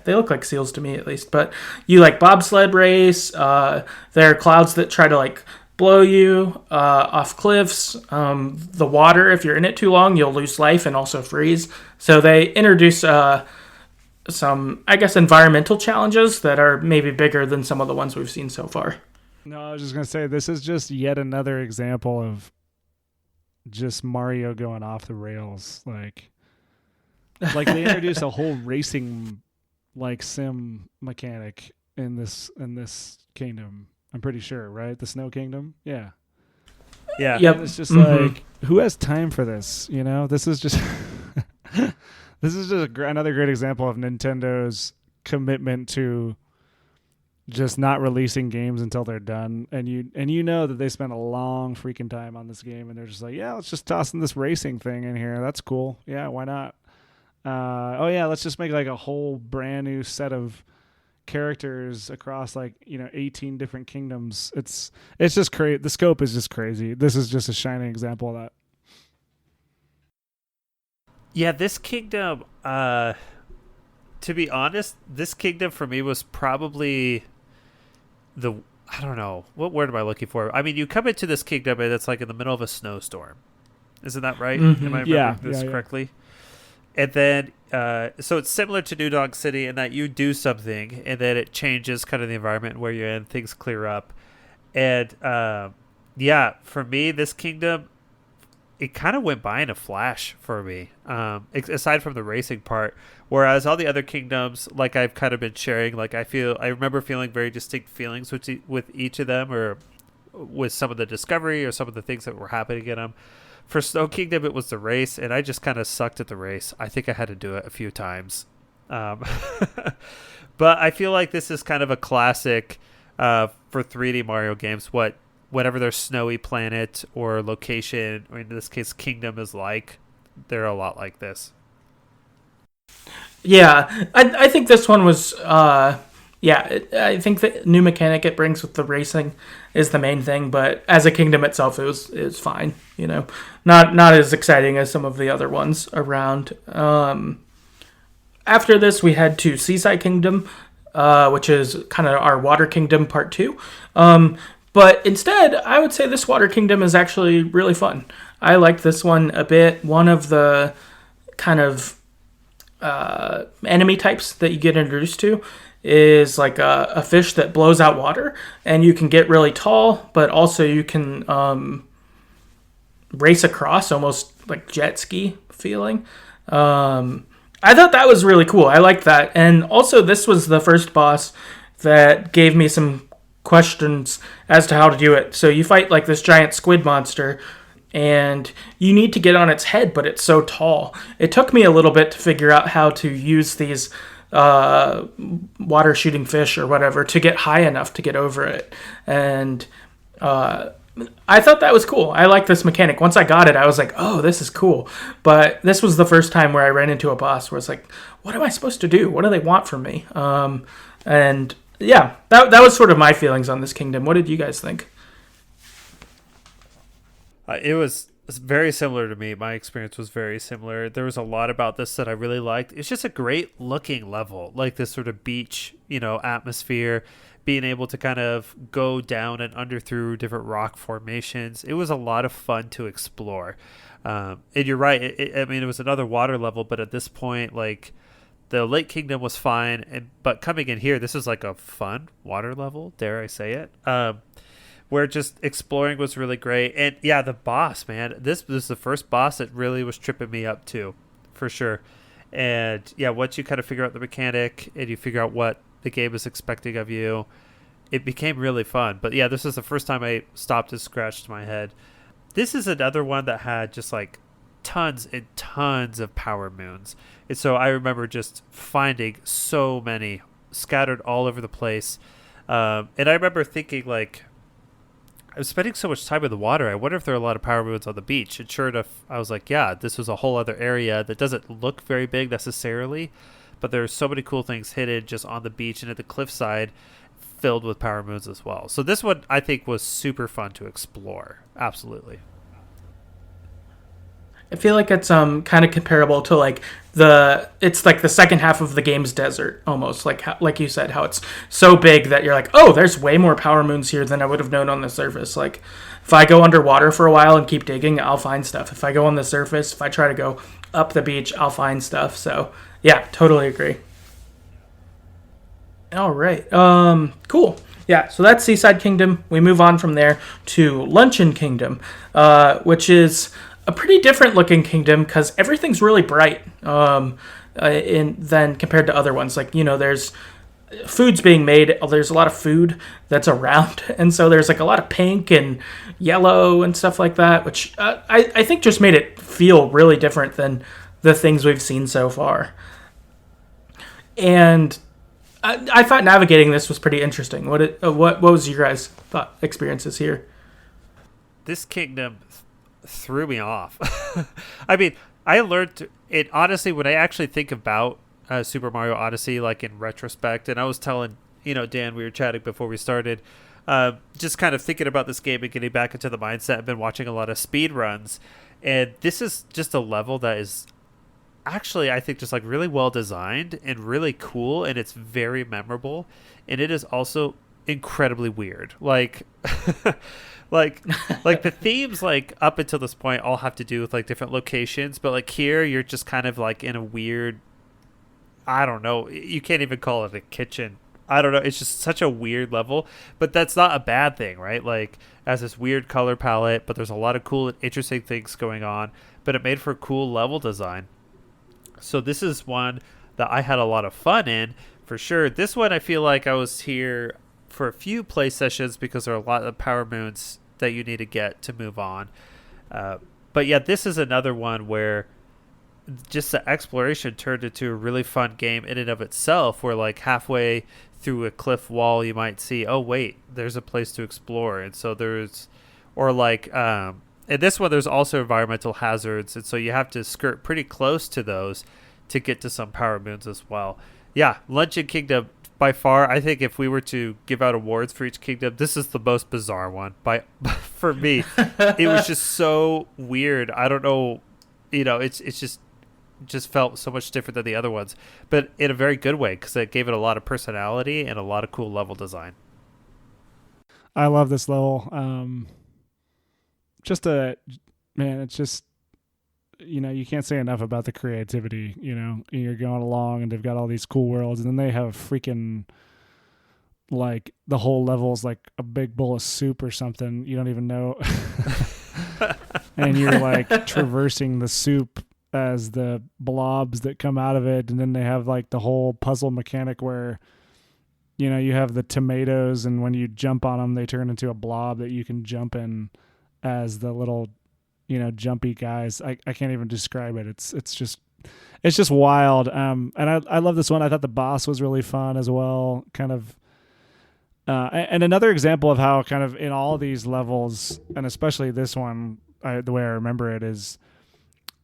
they look like seals to me at least, but you like bobsled race. There are clouds that try to like blow you off cliffs. The water, if you're in it too long, you'll lose life and also freeze. So they introduce some, I guess, environmental challenges that are maybe bigger than some of the ones we've seen so far. No, I was just going to say, this is just yet another example of just Mario going off the rails. Like they introduce a whole racing like sim mechanic in this kingdom. I'm pretty sure, right? The Snow Kingdom? Yeah. Yeah. Yep. And it's just like, who has time for this? This is just another great example of Nintendo's commitment to just not releasing games until they're done. And you know that they spent a long freaking time on this game, and they're just like, yeah, let's just toss in this racing thing in here. That's cool. Yeah, why not? Let's just make like a whole brand new set of characters across 18 different kingdoms. It's just crazy. The scope is just crazy. This is just a shining example of that. Yeah, this kingdom, to be honest, this kingdom for me was probably I don't know, what word am I looking for? I mean, you come into this kingdom and it's like in the middle of a snowstorm. Isn't that right? Mm-hmm. Am I remembering this correctly? And then, so it's similar to New Donk City in that you do something and then it changes kind of the environment where you're in, things clear up. And for me, this kingdom, it kind of went by in a flash for me, aside from the racing part. Whereas all the other kingdoms, like I've kind of been sharing, like I remember feeling very distinct feelings with each of them, or with some of the discovery or some of the things that were happening in them. For Snow Kingdom, it was the race, and I just kind of sucked at the race. I think I had to do it a few times. But I feel like this is kind of a classic for 3D Mario games. Whatever their snowy planet or location, or in this case, kingdom is like, they're a lot like this. Yeah, I think this one was... I think the new mechanic it brings with the racing is the main thing, but as a kingdom itself, it was fine. Not as exciting as some of the other ones around. After this, we head to Seaside Kingdom, which is kind of our Water Kingdom Part 2. But instead, I would say this Water Kingdom is actually really fun. I liked this one a bit. One of the kind of enemy types that you get introduced to is like a fish that blows out water, and you can get really tall, but also you can race across, almost like jet ski feeling. I thought that was really cool. I liked that. And also this was the first boss that gave me some questions as to how to do it. So you fight like this giant squid monster, and you need to get on its head, but it's so tall. It took me a little bit to figure out how to use these water shooting fish or whatever to get high enough to get over it. And I thought that was cool. I like this mechanic. Once I got it, I was like, oh, this is cool. But this was the first time where I ran into a boss where it's like, what am I supposed to do? What do they want from me? And yeah, that was sort of my feelings on this kingdom. What did you guys think? It was very similar to me. My experience was very similar. There was a lot about this that I really liked. It's just a great looking level, like this sort of beach, atmosphere, being able to kind of go down and under through different rock formations. It was a lot of fun to explore. And you're right. It was another water level, but at this point, like the Lake Kingdom was fine. But coming in here, this is like a fun water level, dare I say it. Where just exploring was really great. And yeah, the boss, man, this was the first boss that really was tripping me up too, for sure. And yeah, once you kind of figure out the mechanic and you figure out what the game is expecting of you, it became really fun. But yeah, this is the first time I stopped and scratched my head. This is another one that had just like tons and tons of power moons. And so I remember just finding so many scattered all over the place. And I remember thinking, like, I was spending so much time in the water, I wonder if there are a lot of power moons on the beach. And sure enough, I was like, yeah, this was a whole other area that doesn't look very big necessarily, but there's so many cool things hidden just on the beach and at the cliffside filled with power moons as well. So this one I think was super fun to explore. Absolutely. I feel like it's kind of comparable to like the second half of the game's desert almost, like you said, how it's so big that you're like, oh, there's way more power moons here than I would have known on the surface. Like if I go underwater for a while and keep digging, I'll find stuff. If I go on the surface, if I try to go up the beach, I'll find stuff. So yeah, totally agree. All right. Cool. Yeah, so that's Seaside Kingdom. We move on from there to Luncheon Kingdom, which is a pretty different looking kingdom because everything's really bright than compared to other ones. Like, there's food's being made. There's a lot of food that's around. And so there's like a lot of pink and yellow and stuff like that, which I think just made it feel really different than the things we've seen so far. And I thought navigating this was pretty interesting. What was your guys' experiences here? This kingdom threw me off. I mean, I learned it honestly when I actually think about Super Mario Odyssey, like in retrospect. And I was telling Dan, we were chatting before we started, just kind of thinking about this game and getting back into the mindset. I've been watching a lot of speed runs, and this is just a level that is actually, I think, just like really well designed and really cool, and it's very memorable, and it is also incredibly weird. Like like the themes, like up until this point, all have to do with like different locations, but like here you're just kind of like in a weird, I don't know, you can't even call it a kitchen. I don't know, it's just such a weird level, but that's not a bad thing, right? Like it has this weird color palette, but there's a lot of cool and interesting things going on, but it made for a cool level design. So this is one that I had a lot of fun in, for sure. This one, I feel like I was here for a few play sessions because there are a lot of power moons that you need to get to move on. But yeah, this is another one where just the exploration turned into a really fun game in and of itself, where like halfway through a cliff wall, you might see, oh wait, there's a place to explore. And so in this one, there's also environmental hazards, and so you have to skirt pretty close to those to get to some power moons as well. Yeah, Luncheon Kingdom, by far, I think if we were to give out awards for each kingdom, this is the most bizarre one. For me, it was just so weird. I don't know, it's just felt so much different than the other ones, but in a very good way because it gave it a lot of personality and a lot of cool level design. I love this level. It's just, you can't say enough about the creativity. You're going along and they've got all these cool worlds, and then they have freaking, like, the whole level's like a big bowl of soup or something. You don't even know. And you're like traversing the soup as the blobs that come out of it. And then they have like the whole puzzle mechanic where, you have the tomatoes, and when you jump on them, they turn into a blob that you can jump in as the little, jumpy guys. I can't even describe it. It's just wild. And I love this one. I thought the boss was really fun as well. Kind of, And another example of how kind of in all these levels, and especially this one, the way I remember it is,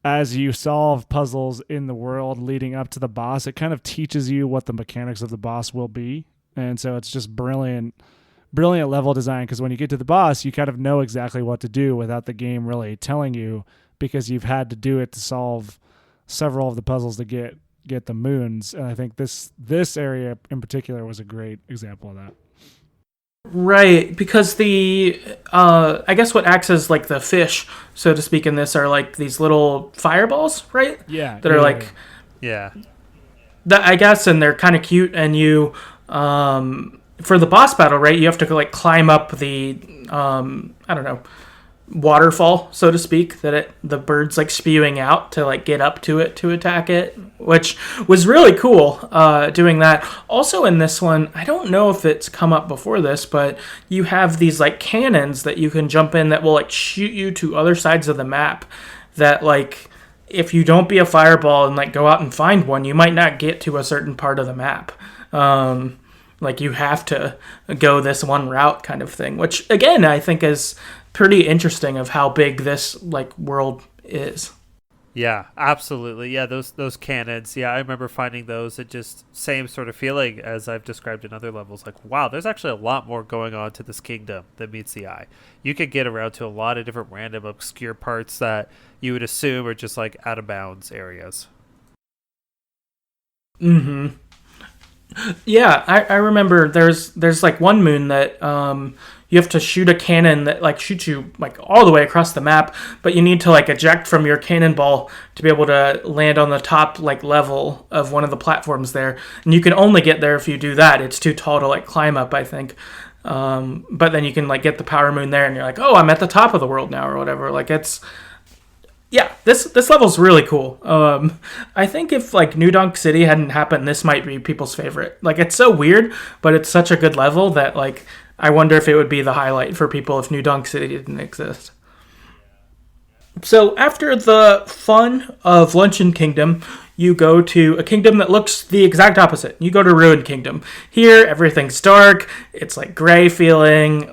as you solve puzzles in the world leading up to the boss, it kind of teaches you what the mechanics of the boss will be. And so it's just brilliant level design, because when you get to the boss, you kind of know exactly what to do without the game really telling you, because you've had to do it to solve several of the puzzles to get the moons. And I think this area in particular was a great example of that. Right, because the I guess what acts as like the fish, so to speak, in this are like these little fireballs, right? Yeah. That are like, yeah, that I guess, and they're kind of cute. And you, for the boss battle, right, you have to like climb up the I don't know, waterfall, so to speak, that the bird's like spewing out to like get up to it to attack it, which was really cool doing that. Also in this one, I don't know if it's come up before this, but you have these like cannons that you can jump in that will like shoot you to other sides of the map, that like if you don't be a fireball and like go out and find one, you might not get to a certain part of the map. Like you have to go this one route kind of thing, which again I think is pretty interesting of how big this like world is. Yeah, absolutely. Yeah, those cannons. Yeah, I remember finding those. It just same sort of feeling as I've described in other levels. Like, wow, there's actually a lot more going on to this kingdom than meets the eye. You could get around to a lot of different random obscure parts that you would assume are just like out of bounds areas. Mm-hmm. Yeah, I remember there's like one moon that you have to shoot a cannon that like shoots you like all the way across the map, but you need to like eject from your cannonball to be able to land on the top like level of one of the platforms there. And you can only get there if you do that. It's too tall to like climb up, I think. But then you can like get the power moon there and you're like, oh, I'm at the top of the world now or whatever. Like it's... Yeah, this level's really cool. I think if like New Donk City hadn't happened, this might be people's favorite. Like it's so weird, but it's such a good level that like I wonder if it would be the highlight for people if New Donk City didn't exist. So after the fun of Luncheon Kingdom, you go to a kingdom that looks the exact opposite. You go to Ruined Kingdom. Here, everything's dark. It's like gray feeling.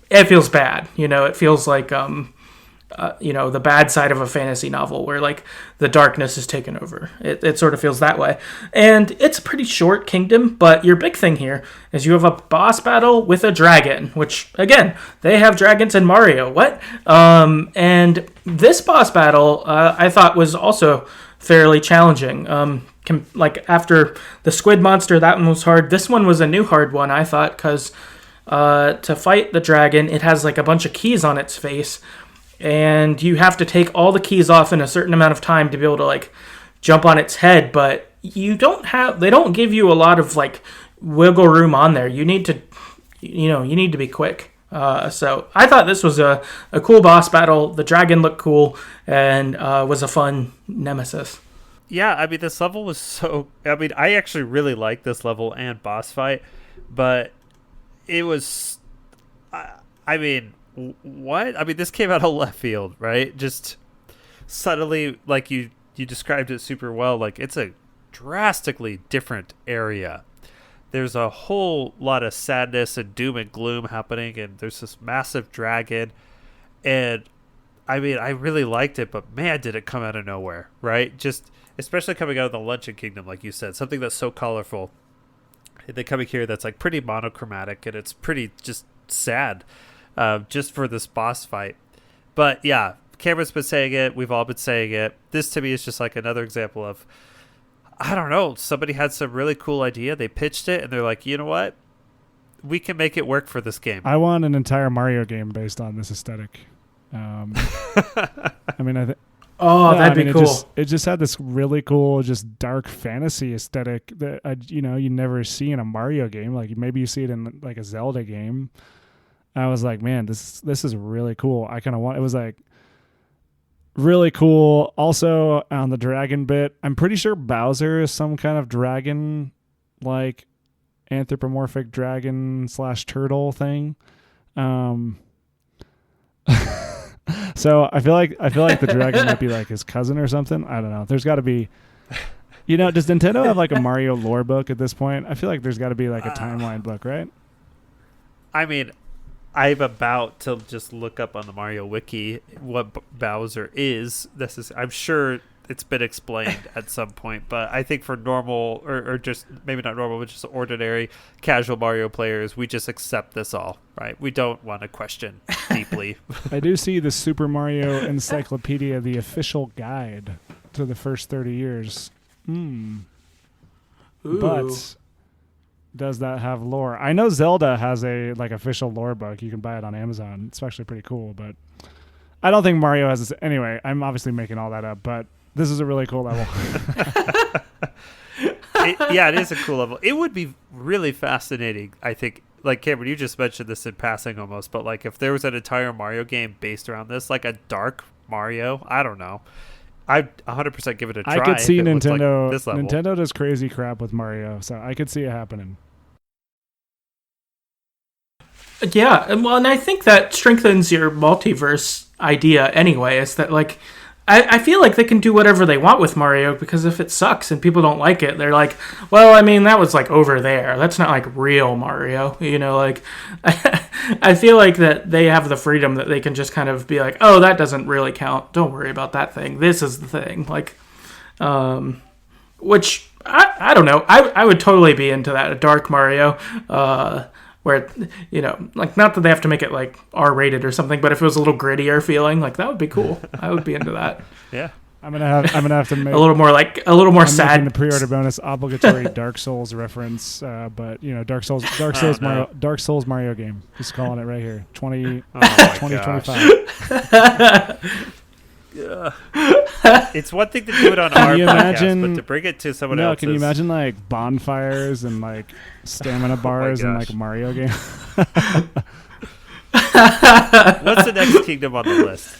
It feels bad. You know, it feels like the bad side of a fantasy novel where like the darkness is taken over. It sort of feels that way. And it's a pretty short kingdom, but your big thing here is you have a boss battle with a dragon, which again, they have dragons in Mario. What? And this boss battle, I thought was also fairly challenging. Like after the squid monster, that one was hard. This one was a new hard one, I thought, because to fight the dragon, it has like a bunch of keys on its face, and you have to take all the keys off in a certain amount of time to be able to like jump on its head, but they don't give you a lot of like wiggle room on there. You need to be quick. So I thought this was a cool boss battle. The dragon looked cool and was a fun nemesis. Yeah, I mean, this level was I actually really liked this level and boss fight, but it was, what? I mean, this came out of left field, right? Just suddenly, like you described it super well, like it's a drastically different area. There's a whole lot of sadness and doom and gloom happening, and there's this massive dragon, and I mean, I really liked it, but man, did it come out of nowhere, right? Just, especially coming out of the Luncheon Kingdom, like you said, something that's so colorful, and then coming here that's like pretty monochromatic, and it's pretty just sad. Just for this boss fight. But yeah, Cameron's been saying it. We've all been saying it. This to me is just like another example of, I don't know, somebody had some really cool idea. They pitched it and they're like, you know what? We can make it work for this game. I want an entire Mario game based on this aesthetic. I mean, that'd be cool. It just had this really cool, just dark fantasy aesthetic that, you never see in a Mario game. Like maybe you see it in like a Zelda game. I was like, man, this is really cool. I kind of want. It was like really cool. Also on the dragon bit, I'm pretty sure Bowser is some kind of dragon, like anthropomorphic dragon / turtle thing. So I feel like the dragon might be like his cousin or something. I don't know. There's got to be. Does Nintendo have like a Mario lore book at this point? I feel like there's got to be like a timeline book, right? I mean, I'm about to just look up on the Mario Wiki what Bowser is. I'm sure it's been explained at some point, but I think for normal, or just maybe not normal, but just ordinary casual Mario players, we just accept this all, right? We don't want to question deeply. I do see the Super Mario Encyclopedia, the official guide to the first 30 years. But does that have lore? I know Zelda has a official lore book. You can buy it on Amazon. It's actually pretty cool, but I don't think Mario has this. Anyway, I'm obviously making all that up, but this is a really cool level. It is a cool level. It would be really fascinating, I think. Like, Cameron, you just mentioned this in passing almost, but like if there was an entire Mario game based around this, like a dark Mario, I don't know. I'd 100% give it a try. I could see Nintendo. Like this level. Nintendo does crazy crap with Mario, so I could see it happening. Yeah, and I think that strengthens your multiverse idea anyway, is that, like, I feel like they can do whatever they want with Mario, because if it sucks and people don't like it, they're like, well, I mean, that was, like, over there. That's not, like, real Mario, like, I feel like that they have the freedom that they can just kind of be like, oh, that doesn't really count. Don't worry about that thing. This is the thing. Like, which, I don't know. I would totally be into that, a dark Mario, where, like, not that they have to make it, like, R-rated or something, but if it was a little grittier feeling, like, that would be cool. I would be into that. Yeah. I'm gonna have to make a little more sad. The pre-order bonus obligatory Dark Souls reference, but Dark Souls Mario game. Just calling it right here. 2025. Yeah. It's one thing to do it on our podcast, but to bring it to someone else. Can you imagine like bonfires and like stamina bars in like a Mario game? What's the next kingdom on the list?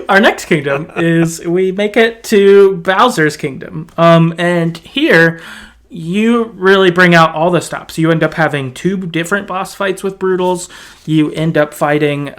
Our next kingdom is we make it to Bowser's Kingdom. And here you really bring out all the stops. You end up having 2 different boss fights with Broodals. You end up fighting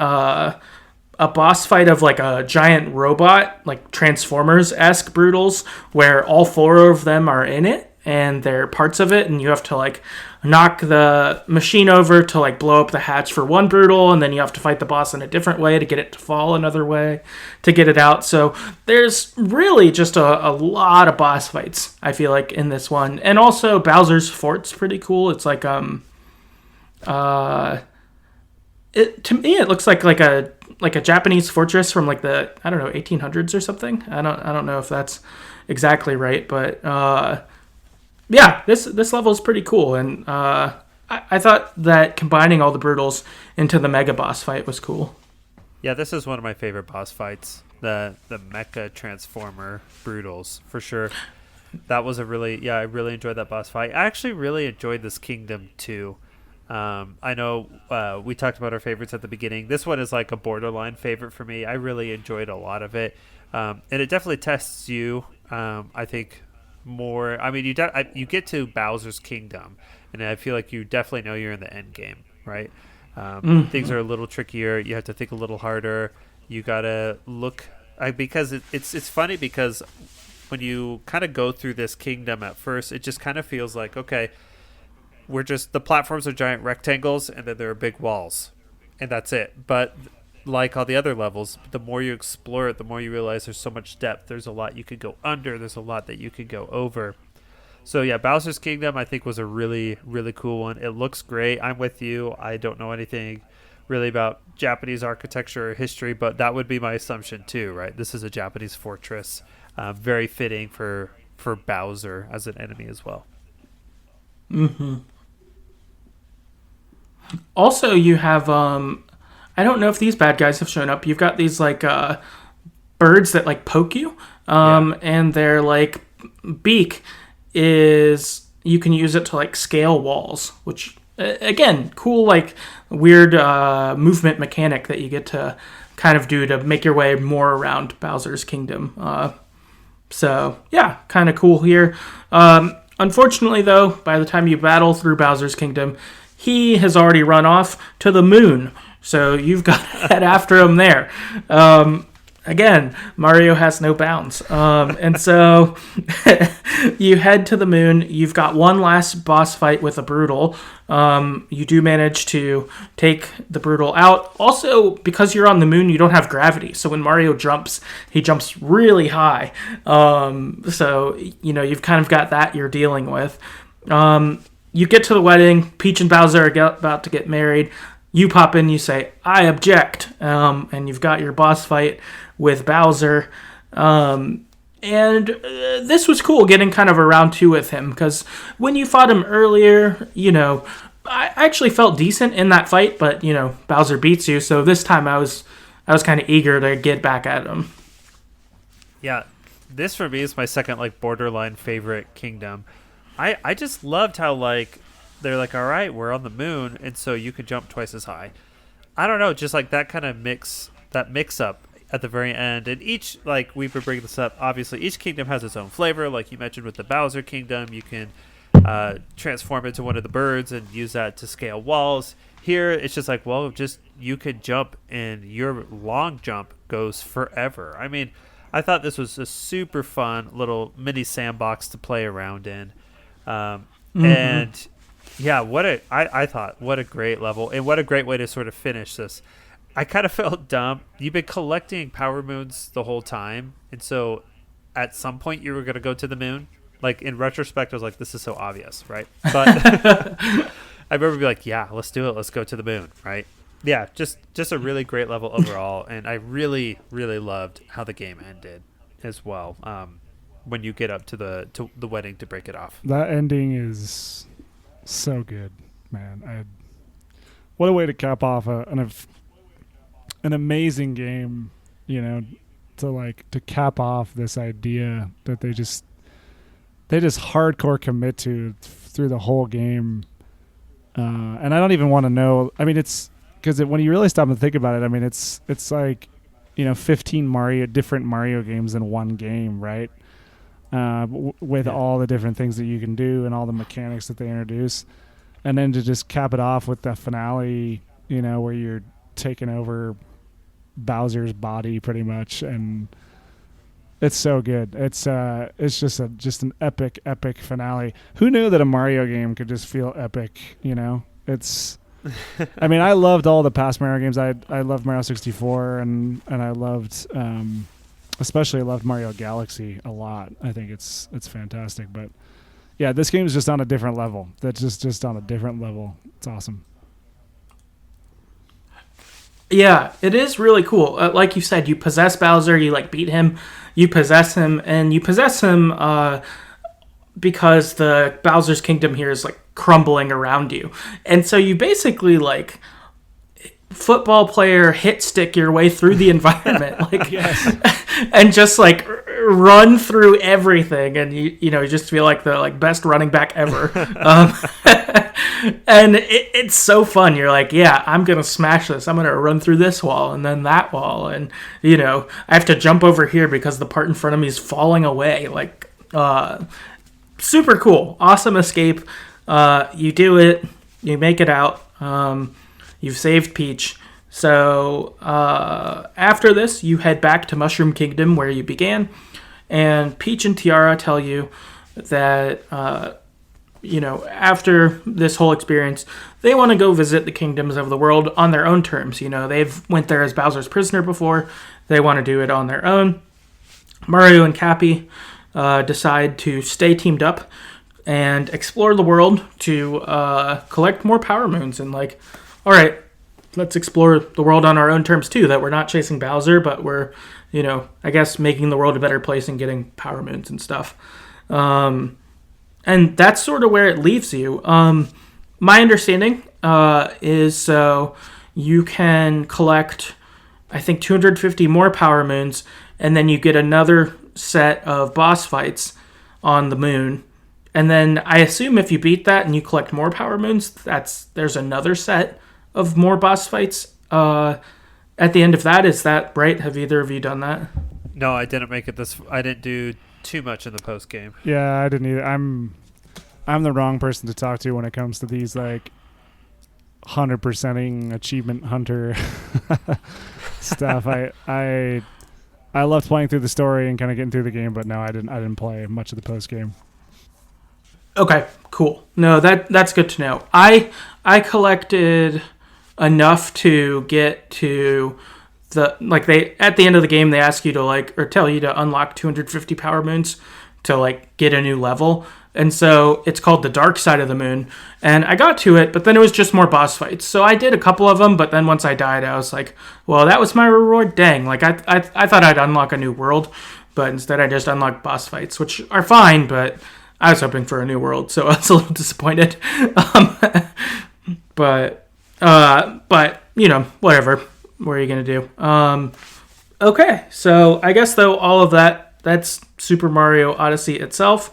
a boss fight of like a giant robot, like Transformers-esque Broodals, where all 4 of them are in it and they're parts of it, and you have to like knock the machine over to like blow up the hatch for one Broodal, and then you have to fight the boss in a different way to get it to fall another way to get it out. So there's really just a lot of boss fights, I feel like, in this one. And also Bowser's Fort's pretty cool. It's like to me it looks like a Japanese fortress from like the 1800s or something. I don't know if that's exactly right, but yeah, this level is pretty cool, and I thought that combining all the Broodals into the mega boss fight was cool. Yeah, this is one of my favorite boss fights. The Mecha Transformer Broodals, for sure. That was I really enjoyed that boss fight. I actually really enjoyed this kingdom too. I know we talked about our favorites at the beginning. This one is like a borderline favorite for me. I really enjoyed a lot of it, and it definitely tests you. I think more. I mean, you get to Bowser's Kingdom, and I feel like you definitely know you're in the end game, right? Things are a little trickier. You have to think a little harder. You gotta look because it's funny because when you kind of go through this kingdom at first, it just kind of feels like, okay, the platforms are giant rectangles and then there are big walls, and that's it. But like all the other levels, the more you explore it, the more you realize there's so much depth. There's a lot you could go under. There's a lot that you could go over. So yeah, Bowser's Kingdom I think was a really, really cool one. It looks great. I'm with you. I don't know anything really about Japanese architecture or history, but that would be my assumption too, right? This is a Japanese fortress. Very fitting for Bowser as an enemy as well. Mm-hmm. Also, you have I don't know if these bad guys have shown up. You've got these like birds that like poke you, and their like beak is you can use it to like scale walls, which again, cool like weird movement mechanic that you get to kind of do to make your way more around Bowser's Kingdom. So yeah, kind of cool here. Unfortunately, though, by the time you battle through Bowser's Kingdom, he has already run off to the moon. So you've got to head after him there. again, Mario has no bounds. And so you head to the moon. You've got one last boss fight with a Brutal. You do manage to take the Brutal out. Also, because you're on the moon, you don't have gravity. So when Mario jumps, he jumps really high. So, you've kind of got that you're dealing with. You get to the wedding. Peach and Bowser are about to get married. You pop in, you say, I object. And you've got your boss fight with Bowser. And this was cool, getting kind of a round 2 with him, because when you fought him earlier, I actually felt decent in that fight, but, Bowser beats you, so this time I was kind of eager to get back at him. Yeah, this for me is my second, borderline favorite kingdom. I just loved how, they're like, all right, we're on the moon, and so you could jump twice as high. I don't know, just, that kind of mix-up at the very end. And each, we've been bringing this up, obviously, each kingdom has its own flavor. Like you mentioned with the Bowser Kingdom, you can transform into one of the birds and use that to scale walls. Here, it's just you could jump, and your long jump goes forever. I mean, I thought this was a super fun little mini sandbox to play around in. And yeah, I thought, what a great level, and what a great way to sort of finish this. I kind of felt dumb. You've been collecting power moons the whole time, and so at some point you were going to go to the moon. In retrospect, I was like, this is so obvious, right? But I remember being like, yeah, let's do it. Let's go to the moon, right? Yeah, just a really great level overall, and I really, really loved how the game ended as well. When you get up to the wedding to break it off, that ending is so good, man. What a way to cap off an amazing game, to cap off this idea that they just hardcore commit to through the whole game. And I don't even want to know. I mean, it's because when you really stop and think about it, I mean, it's 15 different Mario games in one game, right? With all the different things that you can do and all the mechanics that they introduce. And then to just cap it off with the finale, where you're taking over Bowser's body pretty much, and it's so good. It's just an epic finale. Who knew that a Mario game could just feel epic? It's. I mean, I loved all the past Mario games. I loved Mario 64, and I loved, especially I loved Mario Galaxy a lot. I think it's fantastic. But yeah, this game is just on a different level. That's just on a different level. It's awesome. Yeah, it is really cool. Like you said, you possess Bowser, you beat him, you possess him, and you possess him because the Bowser's Kingdom here is crumbling around you. And so you basically football player hit stick your way through the environment and just run through everything, and you just feel like the best running back ever. And it's so fun. You're like, yeah, I'm gonna smash this. I'm gonna run through this wall and then that wall, and I have to jump over here because the part in front of me is falling away. Super cool, awesome escape. You do it, you make it out. You've saved Peach. So after this, you head back to Mushroom Kingdom where you began, and Peach and Tiara tell you that after this whole experience, they want to go visit the kingdoms of the world on their own terms. They've went there as Bowser's prisoner before. They want to do it on their own. Mario and Cappy decide to stay teamed up and explore the world to collect more power moons. And all right, let's explore the world on our own terms too, that we're not chasing Bowser, but we're, I guess making the world a better place and getting power moons and stuff. And that's sort of where it leaves you. My understanding is so you can collect, I think, 250 more power moons, and then you get another set of boss fights on the moon. And then I assume if you beat that and you collect more power moons, there's another set of more boss fights at the end of that. Is that right? Have either of you done that? No, I didn't make it I didn't do too much in the post game. Yeah, I didn't either. I'm the wrong person to talk to when it comes to these 100%ing achievement hunter stuff. I loved playing through the story and kind of getting through the game, but no, I didn't play much of the post game. Okay, cool. No, that's good to know. I collected enough to get to they at the end of the game they ask you to or tell you to unlock 250 power moons to get a new level. And so it's called the Dark Side of the Moon. And I got to it, but then it was just more boss fights. So I did a couple of them, but then once I died, I was like, well, that was my reward. Dang. I thought I'd unlock a new world, but instead I just unlocked boss fights, which are fine, but I was hoping for a new world, so I was a little disappointed. But whatever. What are you going to do? Okay, so I guess, though, all of that's Super Mario Odyssey itself.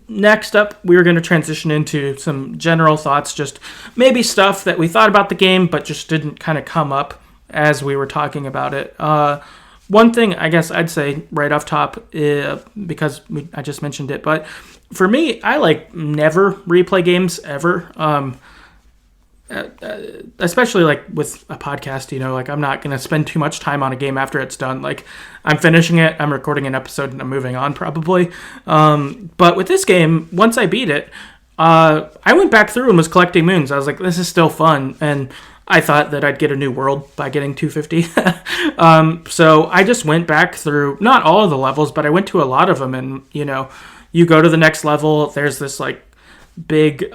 Next up, we're going to transition into some general thoughts, just maybe stuff that we thought about the game, but just didn't kind of come up as we were talking about it. One thing I guess I'd say right off top, because I just mentioned it, but for me, I never replay games ever. Especially with a podcast, I'm not going to spend too much time on a game after it's done. I'm finishing it, I'm recording an episode, and I'm moving on probably. But with this game, once I beat it, I went back through and was collecting moons. I was like, this is still fun. And I thought that I'd get a new world by getting 250. So I just went back through, not all of the levels, but I went to a lot of them. And, you go to the next level, there's this big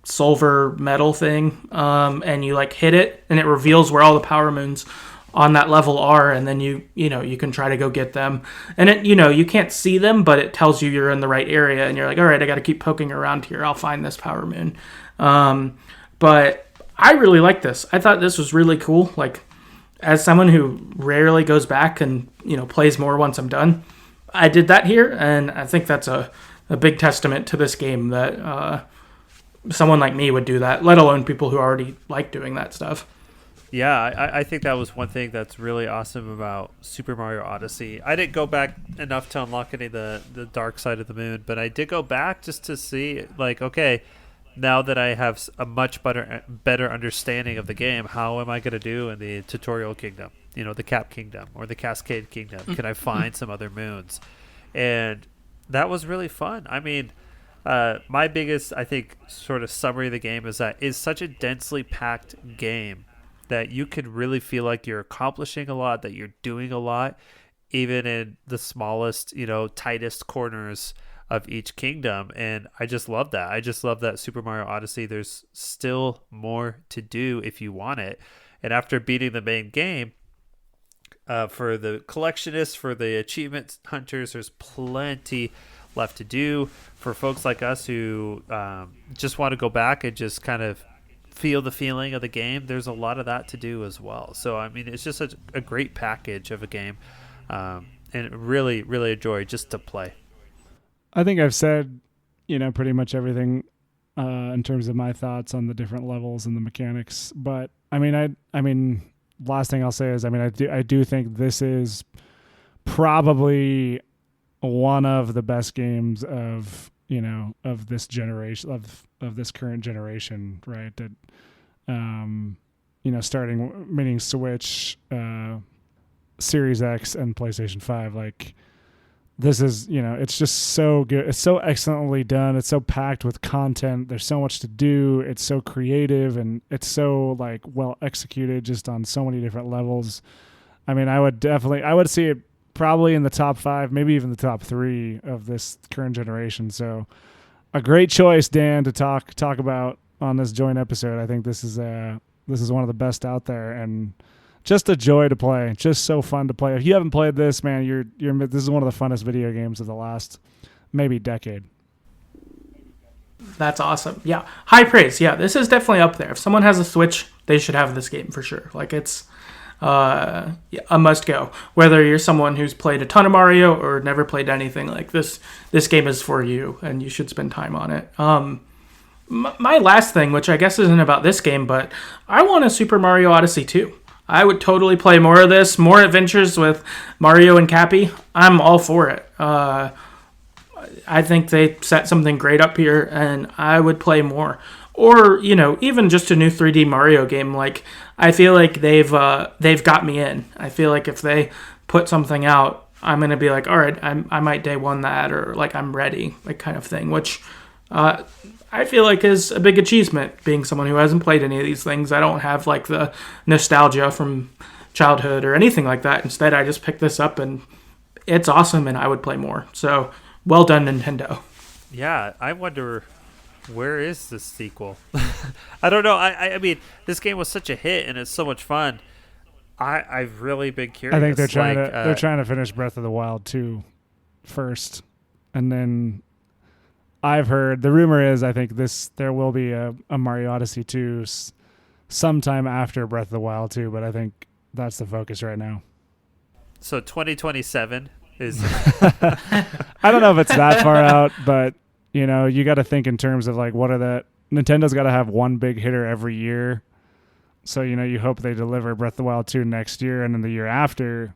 silver metal thing, and you hit it, and it reveals where all the power moons on that level are, and then you can try to go get them. And it you can't see them, but it tells you you're in the right area, and you're like, all right, I got to keep poking around here. I'll find this power moon. But I really like this. I thought this was really cool. As someone who rarely goes back and plays more once I'm done, I did that here, and I think that's a big testament to this game that someone like me would do that, let alone people who already like doing that stuff. Yeah, I think that was one thing that's really awesome about Super Mario Odyssey. I didn't go back enough to unlock any of the Dark Side of the Moon, but I did go back just to see, okay, now that I have a much better understanding of the game, how am I going to do in the Tutorial Kingdom, the Cap Kingdom or the Cascade Kingdom? Can I find some other moons? And that was really fun. I mean, my biggest, I think, sort of summary of the game is that it's such a densely packed game that you could really feel like you're accomplishing a lot, that you're doing a lot, even in the smallest, tightest corners of each kingdom. And I just love that. I just love that Super Mario Odyssey, there's still more to do if you want it. And after beating the main game, for the collectionists, for the achievement hunters, there's plenty left to do. For folks like us who just want to go back and just kind of feel the feeling of the game, there's a lot of that to do as well. So, I mean, it's just a great package of a game, and really, really enjoy just to play. I think I've said, pretty much everything in terms of my thoughts on the different levels and the mechanics. But I mean, last thing I'll say is, I do think this is probably one of the best games of this generation, of this current generation, right? That starting meaning Switch, Series X, and PlayStation 5. This is, it's just so good. It's so excellently done. It's so packed with content. There's so much to do. It's so creative, and it's so well executed just on so many different levels. I mean, I would see it probably in the top 5, maybe even the top 3 of this current generation. So a great choice, Dan, to talk about on this joint episode. I think this is one of the best out there, and just a joy to play. Just so fun to play. If you haven't played this, man, this is one of the funnest video games of the last maybe decade. That's awesome. Yeah, high praise. Yeah, this is definitely up there. If someone has a Switch, they should have this game for sure. It's a must go. Whether you're someone who's played a ton of Mario or never played anything like this game is for you, and you should spend time on it. My last thing, which I guess isn't about this game, but I want a Super Mario Odyssey 2. I would totally play more of this, more adventures with Mario and Cappy. I'm all for it. I think they set something great up here, and I would play more. Or, even just a new 3D Mario game. I feel like they've got me in. I feel like if they put something out, I'm going to be like, all right, I might day one that, or like I'm ready, like kind of thing, which I feel like is a big achievement being someone who hasn't played any of these things. I don't have like the nostalgia from childhood or anything like that. Instead, I just picked this up and it's awesome and I would play more. So well done, Nintendo. Yeah, I wonder where is this sequel? I don't know. I mean, this game was such a hit and it's so much fun. I've really been curious. I think they're trying to finish Breath of the Wild 2 first, and then I've heard the rumor is I think there will be a Mario Odyssey 2 sometime after Breath of the Wild 2, but I think that's the focus right now. So 2027 is. I don't know if it's that far out, but you got to think in terms of like Nintendo's got to have one big hitter every year. So, you hope they deliver Breath of the Wild 2 next year, and then the year after,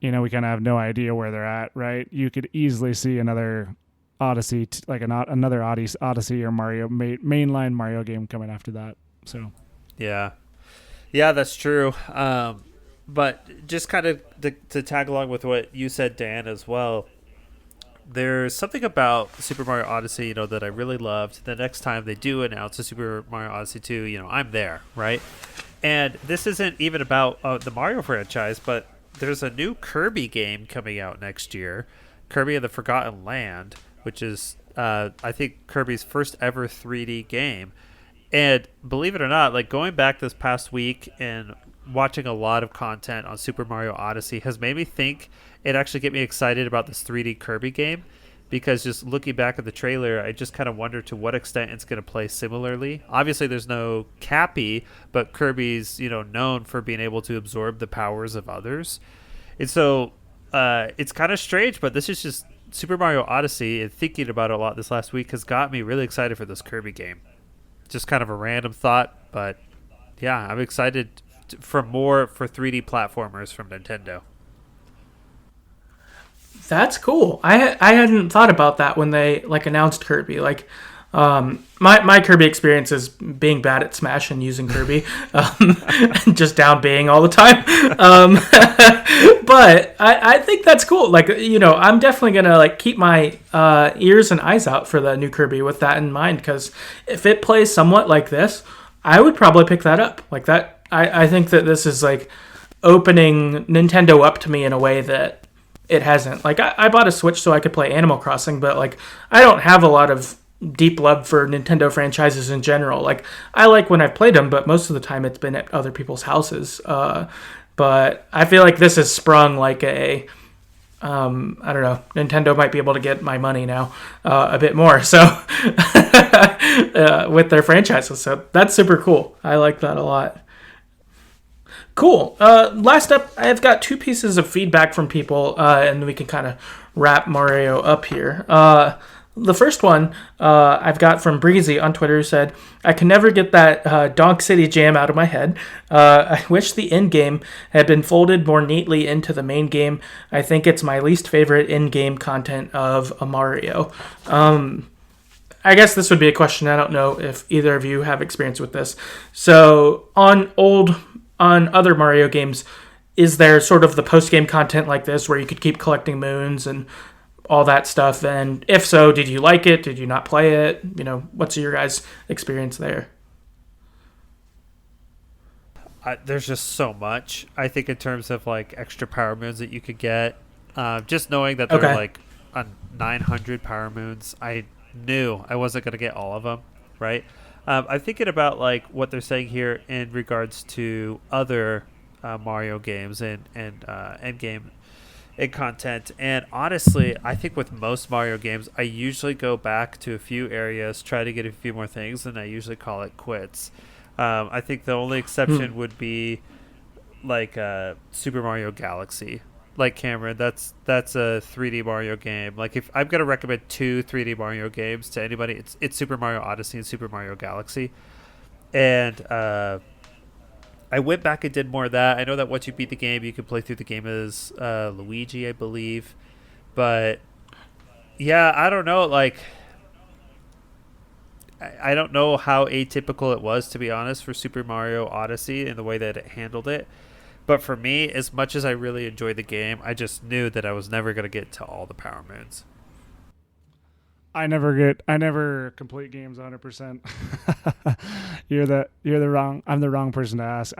we kind of have no idea where they're at, right? You could easily see another Odyssey, another Odyssey or Mario, mainline Mario game coming after that. So, yeah, that's true. But just kind of to tag along with what you said, Dan, as well, there's something about Super Mario Odyssey, that I really loved. The next time they do announce a Super Mario Odyssey 2, I'm there, right? And this isn't even about the Mario franchise, but there's a new Kirby game coming out next year, Kirby and the Forgotten Land, which is, I think, Kirby's first ever 3D game. And believe it or not, like going back this past week and watching a lot of content on Super Mario Odyssey has made me think it actually get me excited about this 3D Kirby game, because just looking back at the trailer, I just kind of wonder to what extent it's going to play similarly. Obviously, there's no Cappy, but Kirby's known for being able to absorb the powers of others, and so it's kind of strange. But this is just Super Mario Odyssey, and thinking about it a lot this last week has got me really excited for this Kirby game. Just kind of a random thought, but yeah, I'm excited for more for 3D platformers from Nintendo. That's cool. I hadn't thought about that when they announced Kirby. My Kirby experience is being bad at Smash and using Kirby, and just down being all the time. But I think that's cool. I'm definitely gonna keep my ears and eyes out for the new Kirby with that in mind, because if it plays somewhat like this, I would probably pick that up. I think that this is opening Nintendo up to me in a way that it hasn't. I bought a Switch so I could play Animal Crossing, but I don't have a lot of deep love for Nintendo franchises in general. I like when I've played them, but most of the time it's been at other people's houses. But I feel like this has sprung I don't know, Nintendo might be able to get my money now a bit more, so with their franchises. So that's super cool. I like that a lot. Cool. Last up, I've got 2 pieces of feedback from people, and we can kind of wrap Mario up here. The first one I've got from Breezy on Twitter, who said, I can never get that Donk City jam out of my head. I wish the end game had been folded more neatly into the main game. I think it's my least favorite in-game content of a Mario. I guess this would be a question. I don't know if either of you have experience with this. So on other Mario games, is there sort of the post-game content like this where you could keep collecting moons and all that stuff? And if so, did you like it? Did you not play it? What's your guys' experience there? There's just so much, I think, in terms of extra power moons that you could get. Just knowing that there are on 900 power moons, I knew I wasn't going to get all of them, right? I'm thinking about what they're saying here in regards to other Mario games and endgame and content. And honestly, I think with most Mario games, I usually go back to a few areas, try to get a few more things, and I usually call it quits. I think the only exception would be Super Mario Galaxy. Cameron, that's a 3D Mario game. If I'm gonna recommend 2 3D Mario games to anybody, it's Super Mario Odyssey and Super Mario Galaxy. And I went back and did more of that. I know that once you beat the game, you can play through the game as Luigi, I believe. But yeah, I don't know. I don't know how atypical it was, to be honest, for Super Mario Odyssey in the way that it handled it. But for me, as much as I really enjoyed the game, I just knew that I was never going to get to all the Power Moons. I never complete games 100%. I'm the wrong person to ask.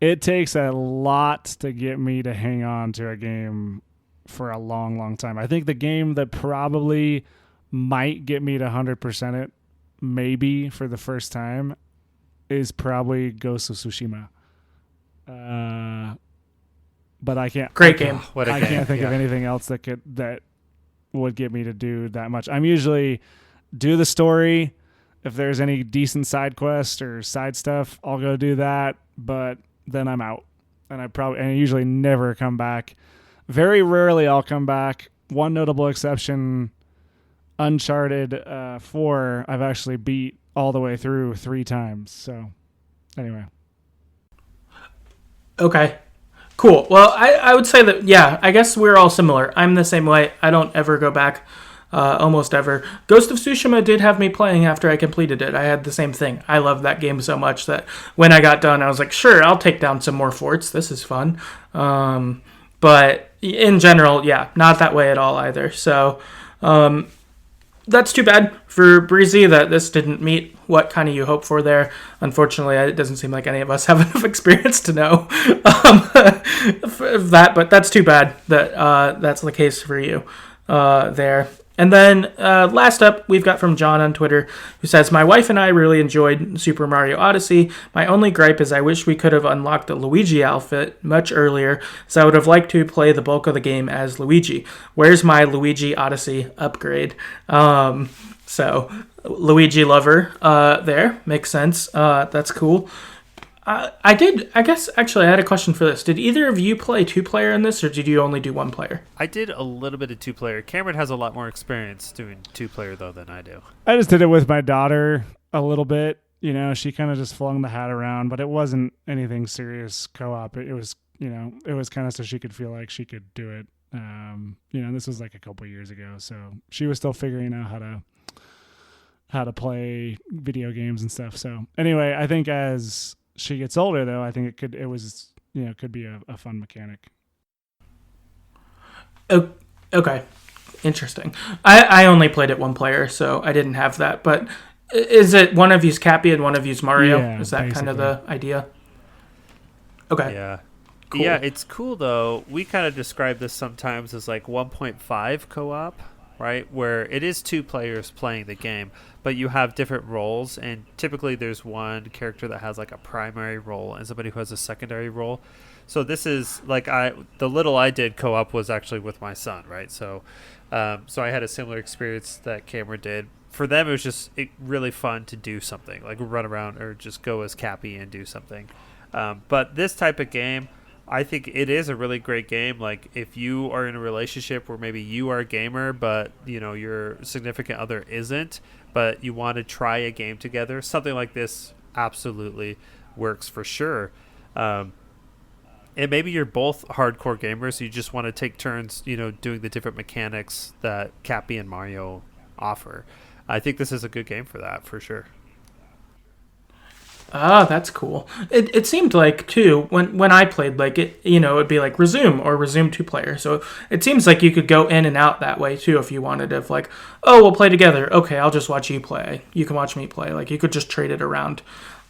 It takes a lot to get me to hang on to a game for a long, long time. I think the game that probably might get me to 100% it, maybe for the first time, is probably Ghost of Tsushima. But I can't. Great game. I can't think of anything else that would get me to do that much. I'm usually do the story. If there's any decent side quests or side stuff, I'll go do that. But then I'm out, and I usually never come back. Very rarely I'll come back. One notable exception, Uncharted 4, I've actually beat all the way through 3 times. So anyway. Okay. Cool. Well, I would say that, yeah, I guess we're all similar. I'm the same way. I don't ever go back, almost ever. Ghost of Tsushima did have me playing after I completed it. I had the same thing. I loved that game so much that when I got done, I was like, sure, I'll take down some more forts. This is fun. But in general, yeah, not that way at all either. So that's too bad for Breezy that this didn't meet what kind of you hope for there. Unfortunately, it doesn't seem like any of us have enough experience to know that, but that's too bad that that's the case for you there. And then last up, we've got from John on Twitter, who says, my wife and I really enjoyed Super Mario Odyssey. My only gripe is I wish we could have unlocked the Luigi outfit much earlier, so I would have liked to play the bulk of the game as Luigi. Where's my Luigi Odyssey upgrade? So, Luigi lover there. Makes sense. That's cool. I had a question for this. Did either of you play 2-player in this, or did you only do 1-player? I did a little bit of 2-player. Cameron has a lot more experience doing 2-player, though, than I do. I just did it with my daughter a little bit. You know, she kind of just flung the hat around, but it wasn't anything serious co-op. It was, it was kind of so she could feel like she could do it. This was like a couple years ago, so she was still figuring out how to play video games and stuff. So anyway, I think as she gets older, though, I think it could be a fun mechanic. Oh, okay. Interesting. I only played it 1-player, so I didn't have that. But is it one of you's Cappy and one of you's Mario? Yeah, is that basically kind of the idea? Okay. Yeah. Cool. Yeah, it's cool, though. We kind of describe this sometimes as like 1.5 co-op, right? Where it is 2 players playing the game, but you have different roles, and typically there's one character that has like a primary role and somebody who has a secondary role. So this is like the little I did co-op was actually with my son, right? So I had a similar experience that Cameron did. For them, it was just really fun to do something, like run around or just go as Cappy and do something. But this type of game, I think it is a really great game. Like if you are in a relationship where maybe you are a gamer, but your significant other isn't, but you want to try a game together, something like this absolutely works for sure. And maybe you're both hardcore gamers, so you just want to take turns, doing the different mechanics that Cappy and Mario offer. I think this is a good game for that, for sure. Ah, that's cool. It seemed like, too, when I played, like, it would be like resume 2-player. So it seems like you could go in and out that way, too, if you wanted to, like, oh, we'll play together. Okay, I'll just watch you play. You can watch me play. Like, you could just trade it around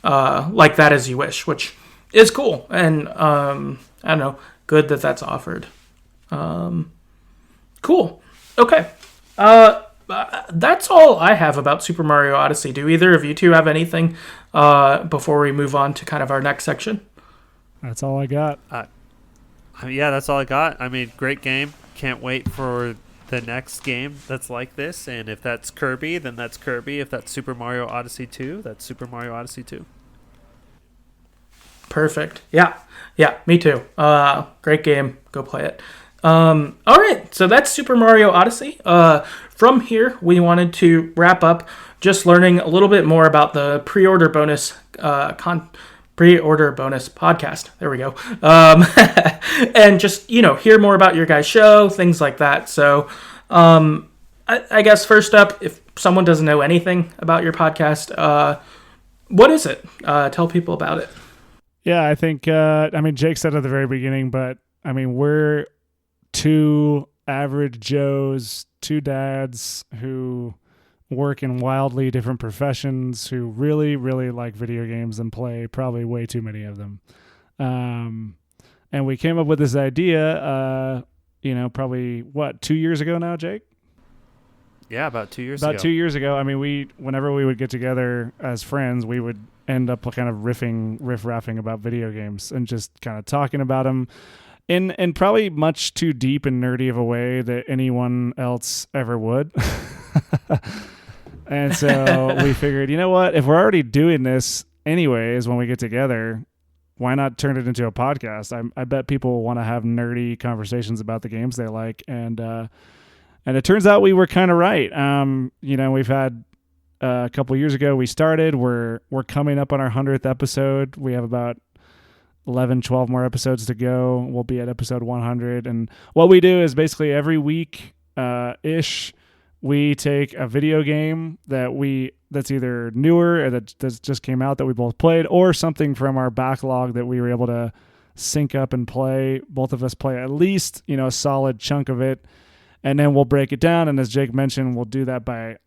like that as you wish, which is cool. And, I don't know, good that that's offered. Cool. Okay. That's all I have about Super Mario Odyssey. Do either of you two have anything before we move on to kind of our next section? That's all I got. Yeah, that's all I got. I mean, great game. Can't wait for the next game that's like this. And if that's Kirby, then that's Kirby. If that's Super Mario Odyssey 2, that's Super Mario Odyssey 2. Perfect. Yeah, me too. Great game. Go play it. All right, so that's Super Mario Odyssey. From here, we wanted to wrap up just learning a little bit more about the pre-order bonus podcast. There we go. And just, hear more about your guys' show, things like that. So I guess first up, if someone doesn't know anything about your podcast, what is it? Tell people about it. Yeah, I think, Jake said at the very beginning, but we're two average Joes, two dads who work in wildly different professions who really, really like video games and play probably way too many of them. And we came up with this idea, probably 2 years ago now, Jake? Yeah, about 2 years ago. About 2 years ago. Whenever we would get together as friends, we would end up kind of riff-raffing about video games and just kind of talking about them in probably much too deep and nerdy of a way that anyone else ever would. And so we figured, you know what? If we're already doing this anyways when we get together, why not turn it into a podcast? I bet people will want to have nerdy conversations about the games they like. And it turns out we were kind of right. We've had a couple years ago we started. We're coming up on our 100th episode. We have about 11, 12 more episodes to go. We'll be at episode 100. And what we do is basically every week ish, we take a video game that's either newer or that just came out that we both played, or something from our backlog that we were able to sync up and play. Both of us play at least, a solid chunk of it. And then we'll break it down. And as Jake mentioned, we'll do that by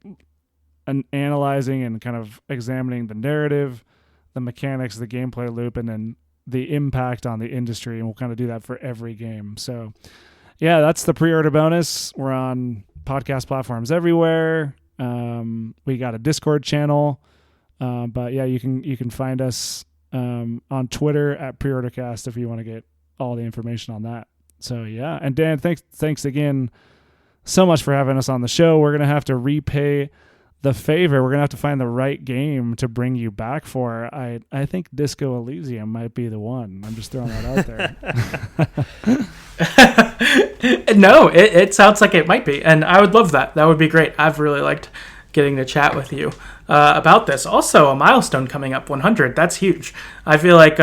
analyzing and kind of examining the narrative, the mechanics, the gameplay loop, and then the impact on the industry. And we'll kind of do that for every game. So yeah, that's the pre-order bonus. We're on podcast platforms everywhere. We got a Discord channel. But yeah, you can find us on Twitter at PreorderCast if you want to get all the information on that. So yeah. And Dan, thanks again so much for having us on the show. We're going to have to repay the favor. We're going to have to find the right game to bring you back for. I think Disco Elysium might be the one. I'm just throwing that out there. No, it sounds like it might be. And I would love that. That would be great. I've really liked getting to chat with you about this. Also, a milestone coming up, 100. That's huge. I feel like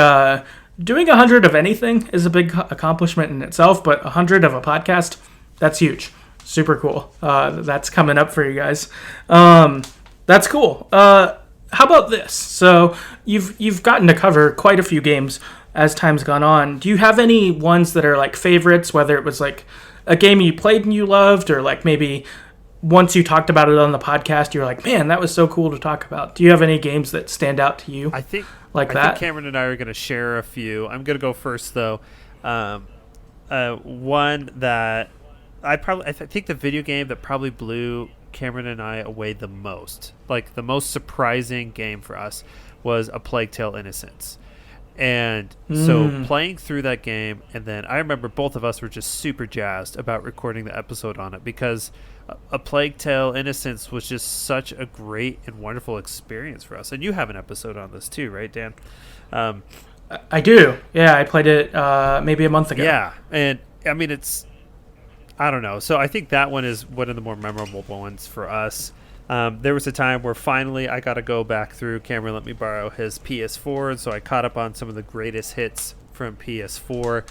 doing 100 of anything is a big accomplishment in itself, but 100 of a podcast, that's huge. Super cool. That's coming up for you guys. That's cool. How about this? So you've gotten to cover quite a few games as time's gone on. Do you have any ones that are like favorites, whether it was like a game you played and you loved, or like maybe once you talked about it on the podcast, you were like, man, that was so cool to talk about. Do you have any games that stand out to you? I think that? I think Cameron and I are going to share a few. I'm going to go first, though. One that I think the video game that probably blew Cameron and I away the most, like the most surprising game for us, was A Plague Tale: Innocence. And so playing through that game, and then I remember both of us were just super jazzed about recording the episode on it, because A Plague Tale: Innocence was just such a great and wonderful experience for us. And you have an episode on this too, right, Dan? I do. Yeah, I played it maybe a month ago. Yeah, and I mean, I don't know. So I think that one is one of the more memorable ones for us. There was a time where finally I got to go back through. Cameron let me borrow his PS4, and so I caught up on some of the greatest hits from PS4.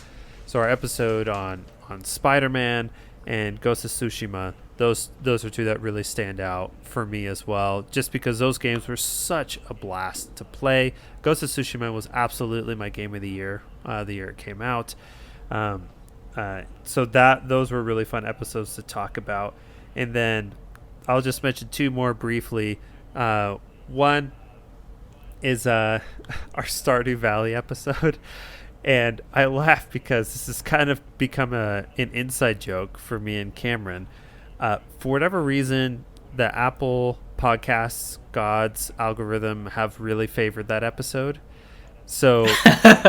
So our episode on Spider-Man and Ghost of Tsushima, those are two that really stand out for me as well, just because those games were such a blast to play. Ghost of Tsushima was absolutely my game of the year it came out. So those were really fun episodes to talk about. And then I'll just mention two more briefly. One is our Stardew Valley episode. And I laugh because this has kind of become an inside joke for me and Cameron. For whatever reason, the Apple Podcasts God's algorithm have really favored that episode. So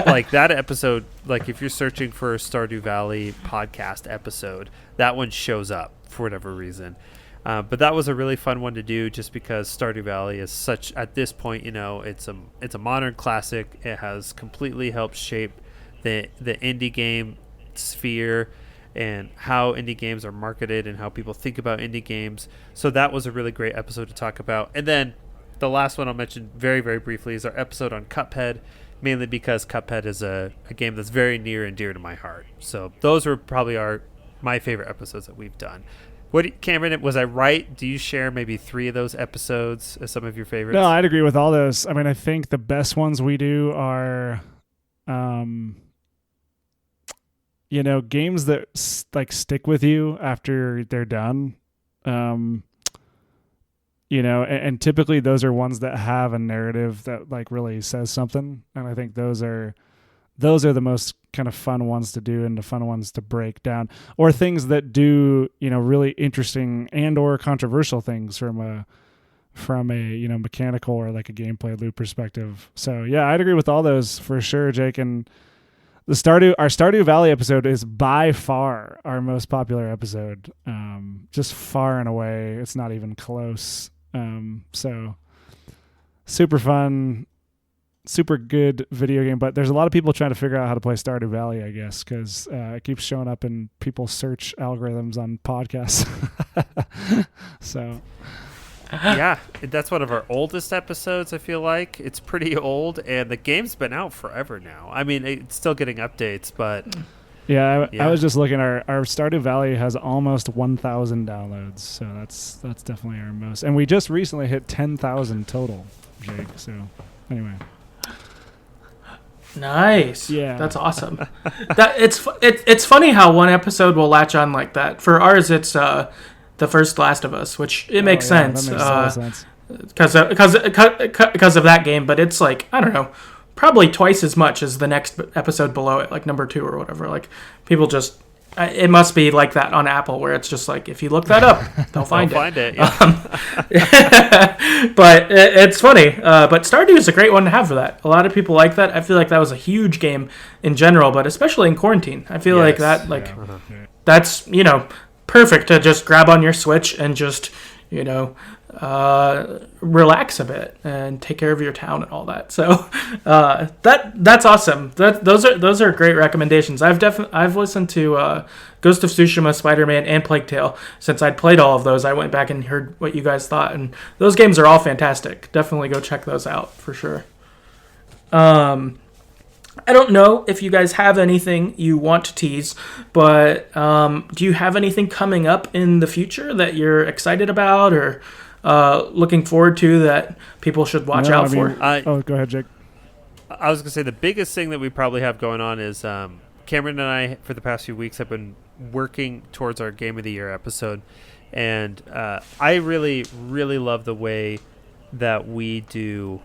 like that episode, like if you're searching for a Stardew Valley podcast episode, that one shows up for whatever reason. But that was a really fun one to do, just because Stardew Valley is such, at this point, it's a modern classic. It has completely helped shape the indie game sphere and how indie games are marketed and how people think about indie games. So that was a really great episode to talk about. And then the last one I'll mention very, very briefly is our episode on Cuphead, mainly because Cuphead is a game that's very near and dear to my heart. So those were probably my favorite episodes that we've done. Cameron, was I right? Do you share maybe 3 of those episodes as some of your favorites? No, I'd agree with all those. I mean, I think the best ones we do are games that stick with you after they're done. And typically those are ones that have a narrative that really says something. And I think those are the most kind of fun ones to do and the fun ones to break down, or things that do, really interesting and or controversial things from a mechanical or like a gameplay loop perspective. So yeah, I'd agree with all those for sure, Jake. And our Stardew Valley episode is by far our most popular episode. Just far and away. It's not even close. So super fun, super good video game, but there's a lot of people trying to figure out how to play Stardew Valley, I guess, because it keeps showing up in people's search algorithms on podcasts. So yeah, that's one of our oldest episodes. I feel like it's pretty old, and the game's been out forever now. I mean, it's still getting updates, but yeah, I was just looking. Our Stardew Valley has almost 1,000 downloads, so that's definitely our most. And we just recently hit 10,000 total, Jake. So anyway. Nice. Yeah, that's awesome. It's funny how one episode will latch on like that. For ours, it's the first Last of Us, which it makes sense. That makes because of that game. But it's like, I don't know, probably twice as much as the next episode below it, like number 2 or whatever. Like people just. It must be like that on Apple, where it's just like, if you look that up, they'll find it. Yeah. But it's funny. But Stardew is a great one to have for that. A lot of people like that. I feel like that was a huge game in general, but especially in quarantine. I feel like that, that's, perfect to just grab on your Switch and just, relax a bit and take care of your town and all that. So that's awesome. Those are great recommendations. I've listened to Ghost of Tsushima, Spider-Man, and Plague Tale. Since I'd played all of those, I went back and heard what you guys thought, and those games are all fantastic. Definitely go check those out for sure. I don't know if you guys have anything you want to tease, but do you have anything coming up in the future that you're excited about or looking forward to that people should watch out for? Go ahead, Jake. I was going to say the biggest thing that we probably have going on is Cameron and I, for the past few weeks, have been working towards our Game of the Year episode. And I really, really love the way that we do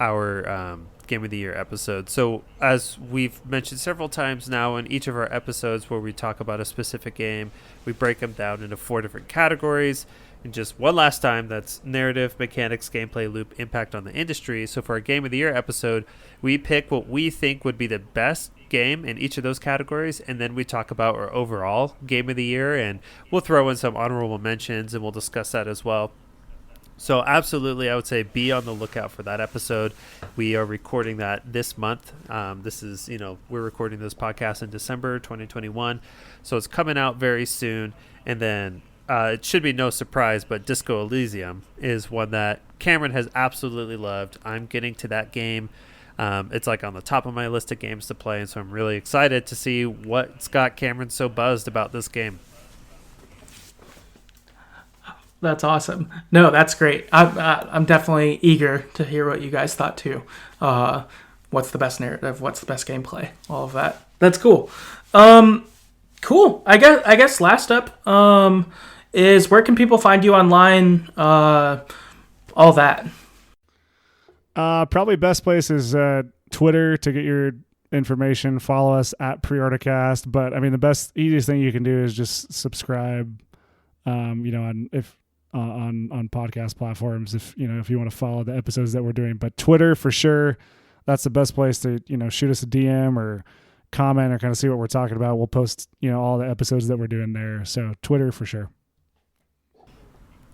our Game of the Year episode. So as we've mentioned several times now in each of our episodes where we talk about a specific game, we break them down into 4 different categories. And just one last time, that's narrative, mechanics, gameplay, loop, impact on the industry. So for our Game of the Year episode, we pick what we think would be the best game in each of those categories, and then we talk about our overall Game of the Year, and we'll throw in some honorable mentions, and we'll discuss that as well. So absolutely, I would say be on the lookout for that episode. We are recording that this month. This is, we're recording this podcast in December 2021. So it's coming out very soon. And then it should be no surprise, but Disco Elysium is one that Cameron has absolutely loved. I'm getting to that game. It's like on the top of my list of games to play. And so I'm really excited to see what's got Cameron so buzzed about this game. That's awesome. No, that's great. I'm definitely eager to hear what you guys thought too. What's the best narrative? What's the best gameplay? All of that. That's cool. Cool. I guess last up is where can people find you online? All that. Probably best place is Twitter to get your information. Follow us at PreorderCast. But I mean, the easiest thing you can do is just subscribe. On podcast platforms, if you want to follow the episodes that we're doing. But Twitter for sure, that's the best place to shoot us a DM or comment or kind of see what we're talking about. We'll post all the episodes that we're doing there. So Twitter for sure.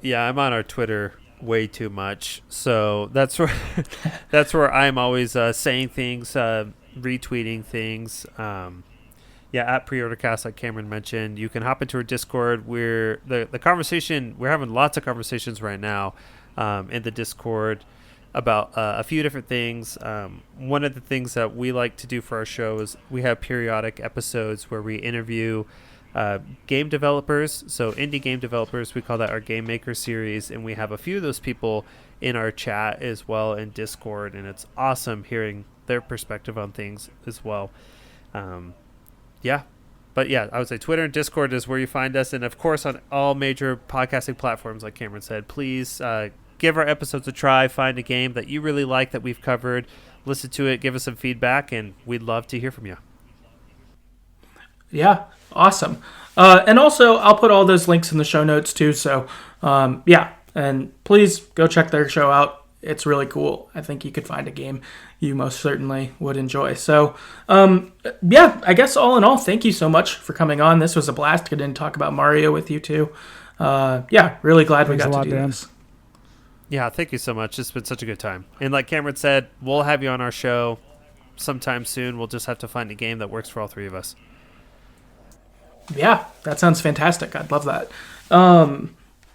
Yeah, I'm on our Twitter way too much, so that's where I'm always saying things, retweeting things. At PreorderCast, like Cameron mentioned, you can hop into our Discord. We're having lots of conversations right now in the Discord about a few different things. One of the things that we like to do for our show is we have periodic episodes where we interview game developers. So indie game developers, we call that our Game Maker series, and we have a few of those people in our chat as well in Discord, and it's awesome hearing their perspective on things as well. Yeah. But yeah, I would say Twitter and Discord is where you find us. And of course, on all major podcasting platforms, like Cameron said, please give our episodes a try. Find a game that you really like that we've covered. Listen to it. Give us some feedback. And we'd love to hear from you. Yeah, awesome. And also, I'll put all those links in the show notes too. So, yeah. And please go check their show out. It's really cool. I think you could find a game you most certainly would enjoy. So, yeah, I guess all in all, thank you so much for coming on. This was a blast. Getting to talk about Mario with you too. Yeah, really glad we got to do this. Yeah, thank you so much. It's been such a good time. And like Cameron said, we'll have you on our show sometime soon. We'll just have to find a game that works for all three of us. Yeah, that sounds fantastic. I'd love that.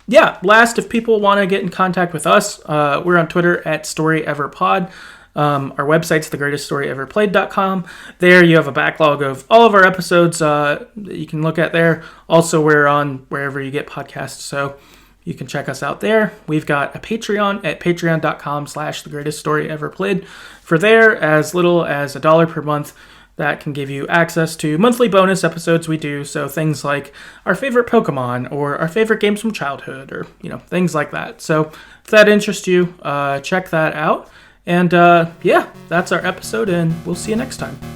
Yeah, last, if people want to get in contact with us, we're on Twitter at StoryEverPod. Our website's TheGreatestStoryEverPlayed.com. There you have a backlog of all of our episodes that you can look at there. Also, we're on wherever you get podcasts, so you can check us out there. We've got a Patreon at patreon.com/TheGreatestStoryEverPlayed. For there, as little as $1 per month, that can give you access to monthly bonus episodes we do. So things like our favorite Pokemon or our favorite games from childhood or, things like that. So if that interests you, check that out. And yeah, that's our episode, and we'll see you next time.